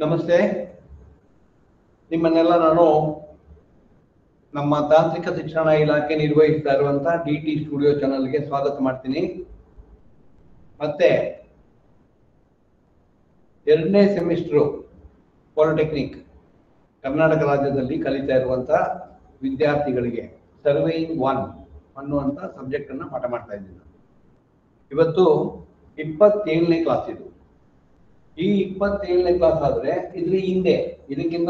ನಮಸ್ತೆ. ನಿಮ್ಮನ್ನೆಲ್ಲ ನಾನು ನಮ್ಮ ತಾಂತ್ರಿಕ ಶಿಕ್ಷಣ ಇಲಾಖೆ ನಿರ್ವಹಿಸ್ತಾ ಇರುವಂತಹ ಡಿಟಿ ಸ್ಟುಡಿಯೋ ಚಾನಲ್ಗೆ ಸ್ವಾಗತ ಮಾಡ್ತೀನಿ. ಮತ್ತೆ ಎರಡನೇ ಸೆಮಿಸ್ಟರ್ ಪಾಲಿಟೆಕ್ನಿಕ್ ಕರ್ನಾಟಕ ರಾಜ್ಯದಲ್ಲಿ ಕಲಿತಾ ಇರುವಂತಹ ವಿದ್ಯಾರ್ಥಿಗಳಿಗೆ ಸರ್ವೇಯಿಂಗ್ 1 ಅನ್ನುವಂಥ ಸಬ್ಜೆಕ್ಟ್ ಅನ್ನ ಪಾಠ ಮಾಡ್ತಾ ಇದ್ದೀನಿ. ಇವತ್ತು 27ನೇ ಕ್ಲಾಸ್ ಇದು. ಈ 27ನೇ ಕ್ಲಾಸ್ ಆದ್ರೆ ಇದಕ್ಕಿಂತ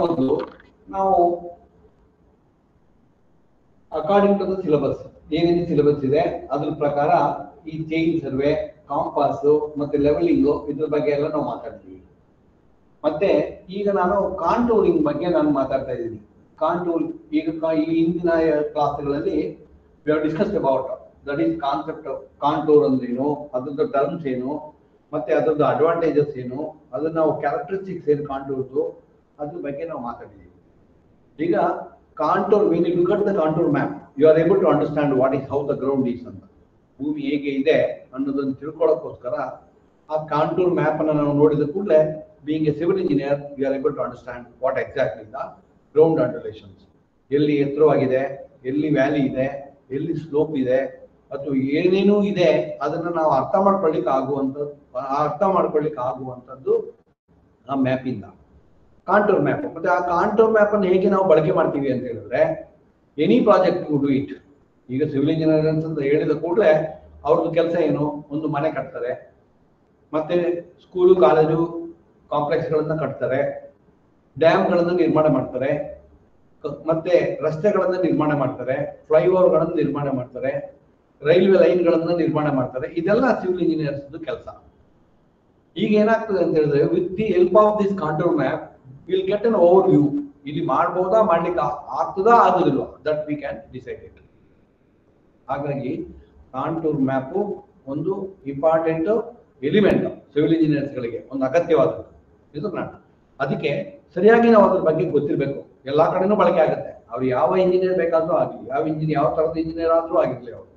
ಮೊದಲು ನಾವು ಅಕಾರ್ಡಿಂಗ್ ಟು ದ ಸಿಲೆಬಸ್ ಏನೇನು ಸಿಲೆಬಸ್ ಇದೆ ಅದ್ರ ಪ್ರಕಾರ ಈ ಚೈನ್ ಸರ್ವೆ, ಕಾಂಪಾಸ್ ಮತ್ತೆ ಲೆವೆಲಿಂಗು ಇದ್ರ ಬಗ್ಗೆ ಎಲ್ಲ ನಾವು ಮಾತಾಡ್ತೀವಿ. ಮತ್ತೆ ಈಗ ನಾನು ಕಾಂಟೂರಿಂಗ್ ಬಗ್ಗೆ ನಾನು ಮಾತಾಡ್ತಾ ಇದ್ದೀನಿ. ಕಾಂಟೂರ್ ಈಗ ಈ ಹಿಂದಿನ ಕ್ಲಾಸ್ಗಳಲ್ಲಿ we have discussed about that is concept of contour ಅಂದ್ರೇನು, ಅದ್ರದ್ದು ಟರ್ಮ್ಸ್ ಏನು, ಮತ್ತೆ ಅದ್ರದ್ದು ಅಡ್ವಾಂಟೇಜಸ್ ಏನು, ಅದನ್ನ ನಾವು ಕ್ಯಾರೆಕ್ಟರಿಸ್ಟಿಕ್ಸ್ ಏನು ಕಾಂಟೂರ್ದು ಅದ್ರ ಬಗ್ಗೆ ನಾವು ಮಾತಾಡಿದ್ದೀವಿ. ಈಗ contour, when you look at the contour map you are able to understand what is how the ground is ಅಂತ. ಭೂಮಿ ಹೇಗೆ ಇದೆ ಅನ್ನೋದನ್ನು ತಿಳ್ಕೊಳ್ಳೋಕ್ಕೋಸ್ಕರ ಆ ಕಾಂಟೂರ್ ಮ್ಯಾಪ್ ಅನ್ನು ನಾವು ನೋಡಿದ ಕೂಡಲೇ being a civil engineer you are able to understand what exactly the ground undulations, ಎಲ್ಲಿ ಎತ್ತರವಾಗಿದೆ, ಎಲ್ಲಿ ವ್ಯಾಲಿ ಇದೆ, ಎಲ್ಲಿ ಸ್ಲೋಪ್ ಇದೆ, ಅಥವಾ ಏನೇನೂ ಇದೆ ಅದನ್ನ ನಾವು ಅರ್ಥ ಮಾಡ್ಕೊಳ್ಳಿಕ್ಕೆ ಆಗುವಂಥದ್ದು ಆ ಮ್ಯಾಪಿಂದ, ಕಾಂಟೂರ್ ಮ್ಯಾಪ್. ಮತ್ತೆ ಆ ಕಾಂಟೂರ್ ಮ್ಯಾಪ್ ಅನ್ನು ಹೇಗೆ ನಾವು ಬಳಕೆ ಮಾಡ್ತೀವಿ ಅಂತ ಹೇಳಿದ್ರೆ any project you do it. ಈಗ ಸಿವಿಲ್ ಇಂಜಿನಿಯರ್ ಅಂತ ಹೇಳಿದ ಕೂಡಲೇ ಅವ್ರದ್ದು ಕೆಲಸ ಏನು, ಒಂದು ಮನೆ ಕಟ್ತಾರೆ, ಮತ್ತೆ ಸ್ಕೂಲು ಕಾಲೇಜು ಕಾಂಪ್ಲೆಕ್ಸ್ಗಳನ್ನ ಕಟ್ತಾರೆ, ಡ್ಯಾಮ್ಗಳನ್ನು ನಿರ್ಮಾಣ ಮಾಡ್ತಾರೆ, ಮತ್ತೆ ರಸ್ತೆಗಳನ್ನ ನಿರ್ಮಾಣ ಮಾಡ್ತಾರೆ, ಫ್ಲೈಓವರ್ಗಳನ್ನು ನಿರ್ಮಾಣ ಮಾಡ್ತಾರೆ, ರೈಲ್ವೆ ಲೈನ್ಗಳನ್ನ ನಿರ್ಮಾಣ ಮಾಡ್ತಾರೆ. ಇದೆಲ್ಲ ಸಿವಿಲ್ ಇಂಜಿನಿಯರ್ಸ್ ಕೆಲಸ. ಈಗ ಏನಾಗ್ತದೆ ಅಂತ ಹೇಳಿದ್ರೆ with the help of this contour map will get an overview. ಇಲ್ಲಿ ಮಾಡ್ಬೋದಾ, ಮಾಡ್ಲಿಕ್ಕೆ ಆಗ್ತದಾ ಆಗುದಿಲ್ವಾ, that we can decide it. ಹಾಗಾಗಿ ಕಾಂಟೂರ್ ಮ್ಯಾಪ್ ಒಂದು ಇಂಪಾರ್ಟೆಂಟ್ ಎಲಿಮೆಂಟ್ ಸಿವಿಲ್ ಇಂಜಿನಿಯರ್ಸ್ ಗಳಿಗೆ, ಒಂದು ಅಗತ್ಯವಾದದ್ದು. ಇದು ಅದಕ್ಕೆ ಸರಿಯಾಗಿ ನಾವು ಅದ್ರ ಬಗ್ಗೆ ಗೊತ್ತಿರಬೇಕು. ಎಲ್ಲಾ ಕಡೆನೂ ಬಳಕೆ ಆಗುತ್ತೆ. ಅವ್ರು ಯಾವ ಇಂಜಿನಿಯರ್ ಬೇಕಾದ್ರೂ ಆಗಲಿ, ಯಾವ ತರದ ಇಂಜಿನಿಯರ್ ಆದ್ರೂ ಆಗಿರ್ಲಿ, ಅವರು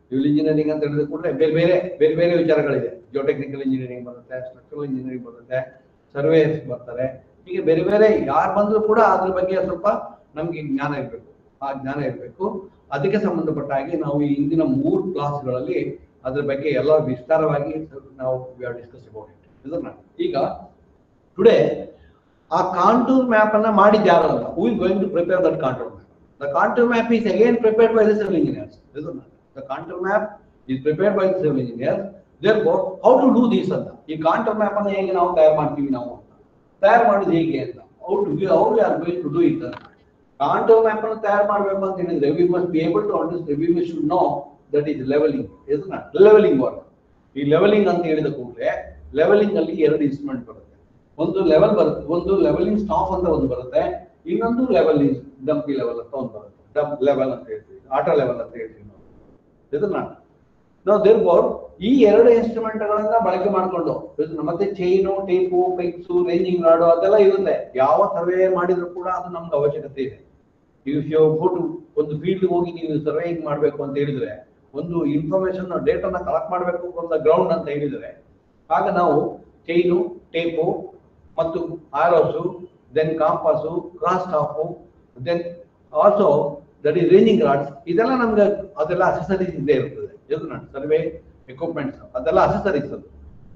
ಸಿವಿಲ್ ಇಂಜಿನಿಯರಿಂಗ್ ಅಂತ ಹೇಳಿದ ಕೂಡಲೇ ಬೇರೆ ಬೇರೆ ವಿಚಾರಗಳಿದೆ. ಜಿಯೋಟೆಕ್ನಿಕಲ್ ಇಂಜಿನಿಯರಿಂಗ್ ಬರುತ್ತೆ, ಸ್ಟ್ರಕ್ಚರಲ್ ಇಂಜಿನಿಯರಿಂಗ್ ಬರುತ್ತೆ, ಸರ್ವೇಯರ್ಸ್ ಬರ್ತಾರೆ. ಹೀಗೆ ಬೇರೆ ಬೇರೆ ಯಾರು ಬಂದರೂ ಕೂಡ ಅದ್ರ ಬಗ್ಗೆ ಸ್ವಲ್ಪ ನಮ್ಗೆ ಜ್ಞಾನ ಇರಬೇಕು. ಆ ಜ್ಞಾನ ಇರಬೇಕು. ಅದಕ್ಕೆ ಸಂಬಂಧಪಟ್ಟ ಹಾಗೆ ನಾವು ಈ ಹಿಂದಿನ 3 ಕ್ಲಾಸ್ಗಳಲ್ಲಿ ಅದ್ರ ಬಗ್ಗೆ ಎಲ್ಲ ವಿಸ್ತಾರವಾಗಿ ನಾವು ಡಿಸ್ಕಸ್ ಅಬೌಟ್ ಇಟ್. ಇದನ್ನ ಈಗ ಟುಡೇ ಆ ಕಾಂಟೂರ್ ಮ್ಯಾಪ್ ಅನ್ನ ಮಾಡಿದ್ದು ಯಾರು ಅಂತ, who is going to prepare that contour map. The contour map is again prepared by the civil engineers. ಇದನ್ನ the contour map is prepared by the civil engineers. Therefore how to do this ಅಂತ, ಈ contour map ಅನ್ನ ಹೇಗೆ ನಾವು ತಯಾರು ಮಾಡ್ತೀವಿ, ನಾವು ತಯಾರು ಮಾಡೋದು ಹೇಗೆ ಅಂತ, how we are going to do it ಅಂತ. ಕಾಂಟೂರ್ ಮ್ಯಾಪ್ ಅನ್ನು ತಯಾರು ಮಾಡಬೇಕು ಅಂತ ಹೇಳಿದ್ರೆ we must be able to understand, we should know that is leveling. ಇದನ್ನ ಲೆವೆಲಿಂಗ್ ವರ್ಕ್. ಈ ಲೆವೆಲಿಂಗ್ ಅಂತ ಹೇಳಿದ ಕೂಡಲೇ ಲೆವೆಲಿಂಗ್ ಅಲ್ಲಿ 2 ಇನ್ಸ್ಟ್ರೂಮೆಂಟ್ ಬರುತ್ತೆ. ಒಂದು ಲೆವೆಲ್ ಬರುತ್ತೆ, ಒಂದು ಲೆವೆಲಿಂಗ್ ಸ್ಟಾಫ್ ಅಂತ ಒಂದು ಬರುತ್ತೆ, ಇನ್ನೊಂದು ಲೆವೆಲಿಂಗ್ ಡಂಪಿ ಲೆವೆಲ್ ಅಂತ ಒಂದು ಬರುತ್ತೆ. ಡಂಪ್ ಲೆವೆಲ್ ಅಂತ ಹೇಳ್ತೀವಿ, ಆಟೋ ಲೆವೆಲ್ ಅಂತ ಹೇಳ್ತೀವಿ ನಾವು. ಇದನ್ನ ನಾವು ದೇರ್ಫೋರ್ ಈ 2 ಇನ್ಸ್ಟ್ರೂಮೆಂಟ್ ಗಳನ್ನ ಬಳಕೆ ಮಾಡಿಕೊಂಡು, ಮತ್ತೆ chain, tape, pipes, ranging rod ಅದೆಲ್ಲ ಇರುತ್ತೆ. ಯಾವ ಸರ್ವೆ ಮಾಡಿದ್ರು ಕೂಡ ಅದು ನಮ್ಗೆ ಅವಶ್ಯಕತೆ ಇದೆ. ಒಂದು ಫೀಲ್ಡ್ ಹೋಗಿ ನೀವು ಸರ್ವೇಯಿಂಗ್ ಮಾಡ್ಬೇಕು ಅಂತ ಹೇಳಿದ್ರೆ, ಒಂದು ಇನ್ಫಾರ್ಮೇಶನ್ ಡೇಟಾನ ಕಲೆಕ್ಟ್ ಮಾಡಬೇಕು ಫ್ರಮ್ ಗ್ರೌಂಡ್ ಅಂತ ಹೇಳಿದ್ರೆ, ಆಗ ನಾವು ಚೈನು, ಟೇಪು ಮತ್ತು arrows, then compass, cross staff, then also that is ranging rods, ಇದೆಲ್ಲ ನಮ್ಗೆ ಅದೆಲ್ಲ ಅಸೆಸರೀಸ್ ಇದ್ದೇ ಇರ್ತದೆ. ಇದನ್ನ ಸರ್ವೆ ಎಕ್ವಿಪ್ಮೆಂಟ್ಸ್ ಅದೆಲ್ಲ ಅಸೆಸರೀಸ್ ಅದು.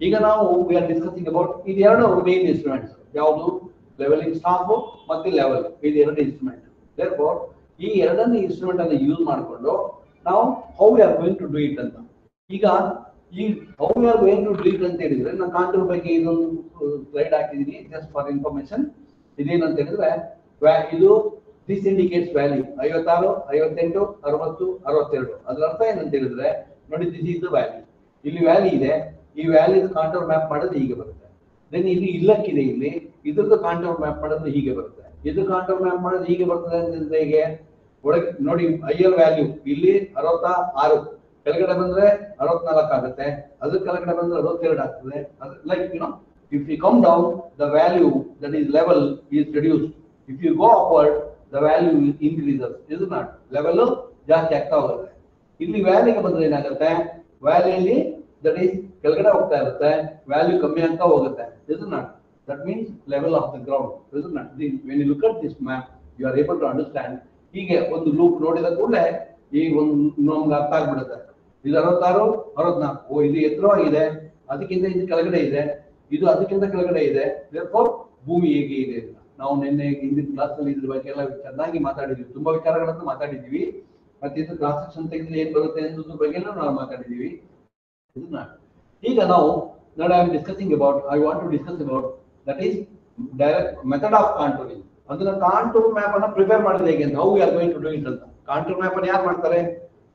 ಈಗ ನಾವು ವಿ ಆರ್ ಡಿಸ್ಕಸಿಂಗ್ ಅಬೌಟ್ ಇದು 2 ಮೇನ್ ಇನ್ಸ್ಟ್ರೂಮೆಂಟ್ಸ್. ಯಾವುದು? ಲೆವೆಲಿಂಗ್ ಸ್ಟಾಫ್ ಮತ್ತೆ ಲೆವೆಲ್. ಇದು 2 ಇನ್ಸ್ಟ್ರೂಮೆಂಟ್. ದೇರ್ಫೋರ್ ಈ 2 ಇನ್ಸ್ಟ್ರೂಮೆಂಟ್ ಅನ್ನು ಯೂಸ್ ಮಾಡಿಕೊಂಡು ನಾವು how we are going to do it ಅಂತ. ಈಗ ಈ how we are going to do it ಅಂತ ಹೇಳಿದ್ರೆ ನಾನು ಕಾಂಟೂರ್ ಬಗ್ಗೆ ಇದೊಂದು ಸ್ಲೈಡ್ ಹಾಕಿದ್ದೀನಿ ಜಸ್ಟ್ ಫಾರ್ ಇನ್ಫಾರ್ಮೇಶನ್. ಇದೇನಂತ ಹೇಳಿದ್ರೆ ಇದು ದಿಸ್ ಇಂಡಿಕೇಟ್ಸ್ ವ್ಯಾಲ್ಯೂ 56, 58, 60, 62. ಅದರ ಅರ್ಥ ಏನಂತ ಹೇಳಿದ್ರೆ ನೋಡಿ, ದಿಸ್ ಇಸ್ ದ ವ್ಯಾಲ್ಯೂ. ಇಲ್ಲಿ ವ್ಯಾಲ್ಯೂ ಇದೆ, ಈ ವ್ಯಾಲ್ಯೂ ಕಾಂಟೂರ್ ಮ್ಯಾಪ್ ಮಾಡೋದು ಹೀಗೆ ಬರುತ್ತೆ. ದೆನ್ ಇಲ್ಲಿ ಇಲ್ಲಕ್ಕಿದೆ, ಇಲ್ಲಿ ಇದ್ರದ್ದು ಕಾಂಟೂರ್ ಮ್ಯಾಪ್ ಮಾಡೋದು ಹೀಗೆ ಬರುತ್ತೆ. ಇದು ಕಾಂಟೂರ್ ಮ್ಯಾಪ್ ಮಾಡೋದು ಹೀಗೆ ಬರ್ತದೆ ಅಂತ ಹೇಗೆ ಒಳಗೆ ನೋಡಿ, ಹೈಯರ್ ವ್ಯಾಲ್ಯೂ ಇಲ್ಲಿ 66, ಕೆಳಗಡೆ ಬಂದ್ರೆ 64 ಆಗುತ್ತೆ, ಅದ್ರ ಕೆಳಗಡೆ ಬಂದ್ರೆ 62 ಆಗ್ತದೆ. Like if you come down the value that is level is reduced, if you go upward the value increases. is not level ಜಾಸ್ತಿ ಆಗ್ತಾ ಹೋಗುತ್ತೆ. ಇಲ್ಲಿ ವ್ಯಾಲ್ಯೂಗೆ ಬಂದ್ರೆ ಏನಾಗುತ್ತೆ, ವ್ಯಾಲ್ಯೂಲಿ ದಟ್ ಈಸ್ ಕೆಳಗಡೆ ಹೋಗ್ತಾ ಇರುತ್ತೆ, ವ್ಯಾಲ್ಯೂ ಕಮ್ಮಿ ಆಗ್ತಾ ಹೋಗುತ್ತೆ. Is not that means level of the ground. Is not when you look at this map you are able to understand. ಹೀಗೆ ಒಂದು ಲೂಪ್ ನೋಡಿದ ಕೂಡಲೇ ಈ ಒಂದು ನಮ್ಗೆ ಅರ್ಥ ಆಗ್ಬಿಡುತ್ತೆ. ಇದು 66, 64, ಓ ಇದು ಎತ್ತರವಾಗಿದೆ, ಅದಕ್ಕಿಂತ ಇದು ಕೆಳಗಡೆ ಇದೆ, ಇದು ಅದಕ್ಕಿಂತ ಕೆಳಗಡೆ ಇದೆ, ದೇರ್ಫೋರ್ ಭೂಮಿ ಹೇಗೆ ಇದೆ ಅಂತ ನಾವು ನಿನ್ನೆ ಹಿಂದಿನ ಕ್ಲಾಸ್ ನಲ್ಲಿ ಇದ್ರ ಬಗ್ಗೆ ಎಲ್ಲ ಚೆನ್ನಾಗಿ ಮಾತಾಡಿದ್ವಿ. ತುಂಬಾ ವಿಚಾರಗಳನ್ನು ಮಾತಾಡಿದ್ವಿ. ಮತ್ತೆ ಇದು ಕ್ರಾಸ್ ಸೆಕ್ಷನ್ ತೆಗೆದ್ರೆ ಏನ್ ಬರುತ್ತೆ ಅನ್ನೋದ್ರ ಬಗ್ಗೆ ನಾವು ಮಾತಾಡಿದೀವಿ. ಈಗ ನಾವು I am discussing about, I want to discuss about that is direct method of contouring. ಅದನ್ನ ಕಾಂಟೂರ್ ಮ್ಯಾಪ್ ಅನ್ನ ಪ್ರಿಪೇರ್ ಮಾಡಿದ್ರೆ ಹೇಗೆ ಅಂತ, how we are going to do it ಅಂತ. ಕಾಂಟೂರ್ ಮ್ಯಾಪ್ ಅನ್ನು ಯಾರು ಮಾಡ್ತಾರೆ?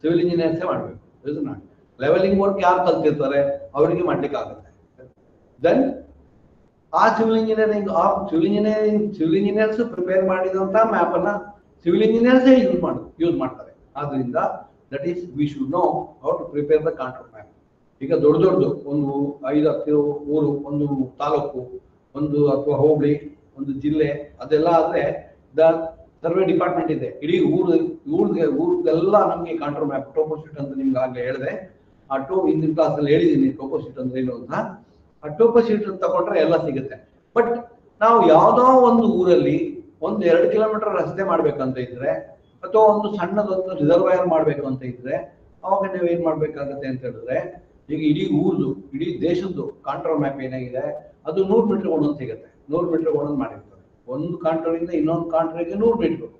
ಸಿವಿಲ್ ಇಂಜಿನಿಯರ್ಸೇ ಮಾಡಬೇಕು. ಲೆವೆಲಿಂಗ್ ವರ್ಕ್ ಯಾರು ಕಲ್ತಿರ್ತಾರೆ ಅವರಿಗೆ ಮಾಡ್ಲಿಕ್ಕೆ ಆಗುತ್ತೆ. ದೆನ್ ಆ ಸಿವಿಲ್ ಇಂಜಿನಿಯರ್ಸ್ ಪ್ರಿಪೇರ್ ಮಾಡಿದಂತ ಮ್ಯಾಪ್ ಅನ್ನ ಸಿವಿಲ್ ಇಂಜಿನಿಯರ್ಸ್ ಯೂಸ್ ಮಾಡ್ತಾರೆ. ಆದ್ರಿಂದ that is we should know how to prepare the contour map. ಈಗ ದೊಡ್ಡದು ಒಂದು 5-10 ಊರು, ಒಂದು ತಾಲೂಕು, ಒಂದು ಅಥವಾ ಹೋಬಳಿ, ಒಂದು ಜಿಲ್ಲೆ, ಅದೆಲ್ಲ ಆದ್ರೆ ದ ಸರ್ವೆ ಡಿಪಾರ್ಟ್ಮೆಂಟ್ ಇದೆ. ಇಡೀ ಊರ್ಗೆಲ್ಲ ನಮ್ಗೆ ಕಾಂಟೂರ್ ಮ್ಯಾಪ್, ಟೋಪೋ ಶೀಟ್ ಅಂತ ನಿಮ್ಗೆ ಆಗ್ಲೇ ಹೇಳಿದೆ. ಆ ಹಿಂದಿನ ಕ್ಲಾಸ್ ಅಲ್ಲಿ ಹೇಳಿದೀನಿ ಟೋಪೋ ಶೀಟ್ ಅಂದ್ರೆ ಏನು ಅಂತ. ಆ ಟೋಪೋ ಶೀಟ್ ತಗೊಂಡ್ರೆ ಎಲ್ಲ ಸಿಗುತ್ತೆ. ಬಟ್ ನಾವು ಯಾವ್ದೋ ಒಂದು ಊರಲ್ಲಿ 1-2 ಕಿಲೋಮೀಟರ್ ರಸ್ತೆ ಮಾಡ್ಬೇಕಂತ ಇದ್ರೆ, ಅಥವಾ ಒಂದು ಸಣ್ಣದೊಂದು ರಿಸರ್ವಾಯರ್ ಮಾಡ್ಬೇಕು ಅಂತ ಇದ್ರೆ, ಅವಾಗ ನೀವು ಏನ್ ಮಾಡ್ಬೇಕಾಗತ್ತೆ ಅಂತ ಹೇಳಿದ್ರೆ, ಈಗ ಇಡೀ ದೇಶದ್ದು ಕಾಂಟೂರ್ ಮ್ಯಾಪ್ ಏನಾಗಿದೆ ಅದು 100 ಮೀಟರ್ ಒಂದೊಂದು ಸಿಗುತ್ತೆ. 100 ಮೀಟರ್ ಒಂದೊಂದು ಮಾಡಿರ್ತಾರೆ. ಒಂದು ಕಾಂಟೂರ್ ಇಂದ ಇನ್ನೊಂದು ಕಾಂಟೂರಿಗೆ 100 ಮೀಟರ್.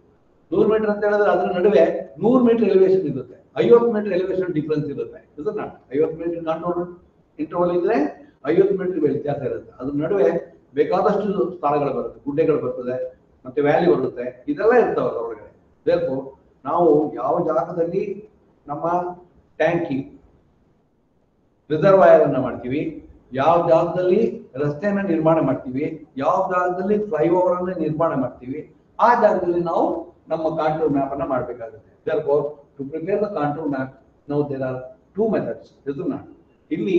100 ಮೀಟರ್ ಅಂತ ಹೇಳಿದ್ರೆ ಅದ್ರ ನಡುವೆ 100 ಮೀಟರ್ ಎಲಿವೇಶನ್ ಇರುತ್ತೆ, 50 ಮೀಟರ್ ಎಲಿವೇಶನ್ ಡಿಫ್ರೆನ್ಸ್ ಇರುತ್ತೆ. ಇದನ್ನ 50 ಮೀಟರ್ ಕಾಂಟೂರ್ ಇಂಟರ್ವಲ್ ಇದ್ರೆ 50 ಮೀಟರ್ ವ್ಯತ್ಯಾಸ ಇರುತ್ತೆ. ಅದ್ರ ನಡುವೆ ಬೇಕಾದಷ್ಟು ಸ್ಥಳಗಳು ಬರುತ್ತೆ, ಗುಡ್ಡೆಗಳು ಬರ್ತದೆ, ಮತ್ತೆ ವ್ಯಾಲಿ ಬರುತ್ತೆ, ಇದೆಲ್ಲ ಇರ್ತಾವಲ್ಲ ಒಳಗಡೆ. ದೇರ್ಫೋರ್ ನಾವು ಯಾವ ಜಾಗದಲ್ಲಿ ನಮ್ಮ ಟ್ಯಾಂಕಿ ರಿಸರ್ವಾಯರ್ ಅನ್ನ ಮಾಡ್ತೀವಿ, ಯಾವ ಜಾಗದಲ್ಲಿ ರಸ್ತೆಯನ್ನ ನಿರ್ಮಾಣ ಮಾಡ್ತೀವಿ, ಯಾವ ಜಾಗದಲ್ಲಿ ಫ್ಲೈಓವರ್ ಅನ್ನ ನಿರ್ಮಾಣ ಮಾಡ್ತೀವಿ, ಆ ಜಾಗದಲ್ಲಿ ನಾವು ನಮ್ಮ ಕಾಂಟೂರ್ ಮ್ಯಾಪ್ ಅನ್ನ ಮಾಡಬೇಕಾಗುತ್ತೆ. Therefore to prepare the contour map now there are 2 methods. ಇಲ್ಲಿ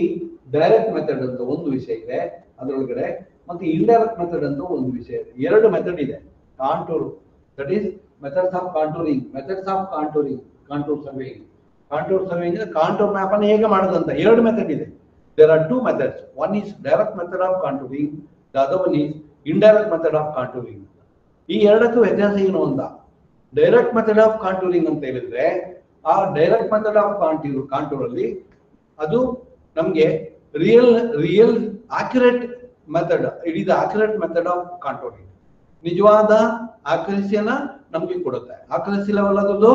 ಡೈರೆಕ್ಟ್ ಮೆಥಡ್ ಅಂತ ಒಂದು ವಿಷಯ ಇದೆ ಅದರೊಳಗಡೆ, ಮತ್ತೆ ಇಂಡೈರೆಕ್ಟ್ ಮೆಥಡ್ ಅಂತ ಒಂದು ವಿಷಯ ಇದೆ. 2 ಮೆಥಡ್ ಇದೆ contour. That is methods of contouring, methods of contouring, contour surveying. Contour surveying contour map ಅನ್ನು ಹೇಗೆ ಮಾಡೋದಂತ 2 ಮೆಥಡ್ ಇದೆ. There are 2 methods. One is direct method of contouring, the other one is indirect method of contouring. ಈ ಎರಡಕ್ಕೂ ವ್ಯತ್ಯಾಸ ಏನು ಅಂತ, direct method of ಕಾಂಟೂರಿಂಗ್ ಅಂತ ಹೇಳಿದ್ರೆ, ಆ ಡೈರೆಕ್ಟ್ ಮೆಥಡ್ ಆಫ್ ಕಾಂಟೂರ್ ಅಲ್ಲಿ ಅದು ನಮ್ಗೆ real accurate method, it is accurate method of contouring. ನಿಜವಾದ ಆಕ್ಯುರೆಸಿಯನ್ನ ನಮ್ಗೆ ಕೊಡುತ್ತೆ. ಆಕ್ಯುರೆಸಿ ಲೆವೆಲ್ ಅದು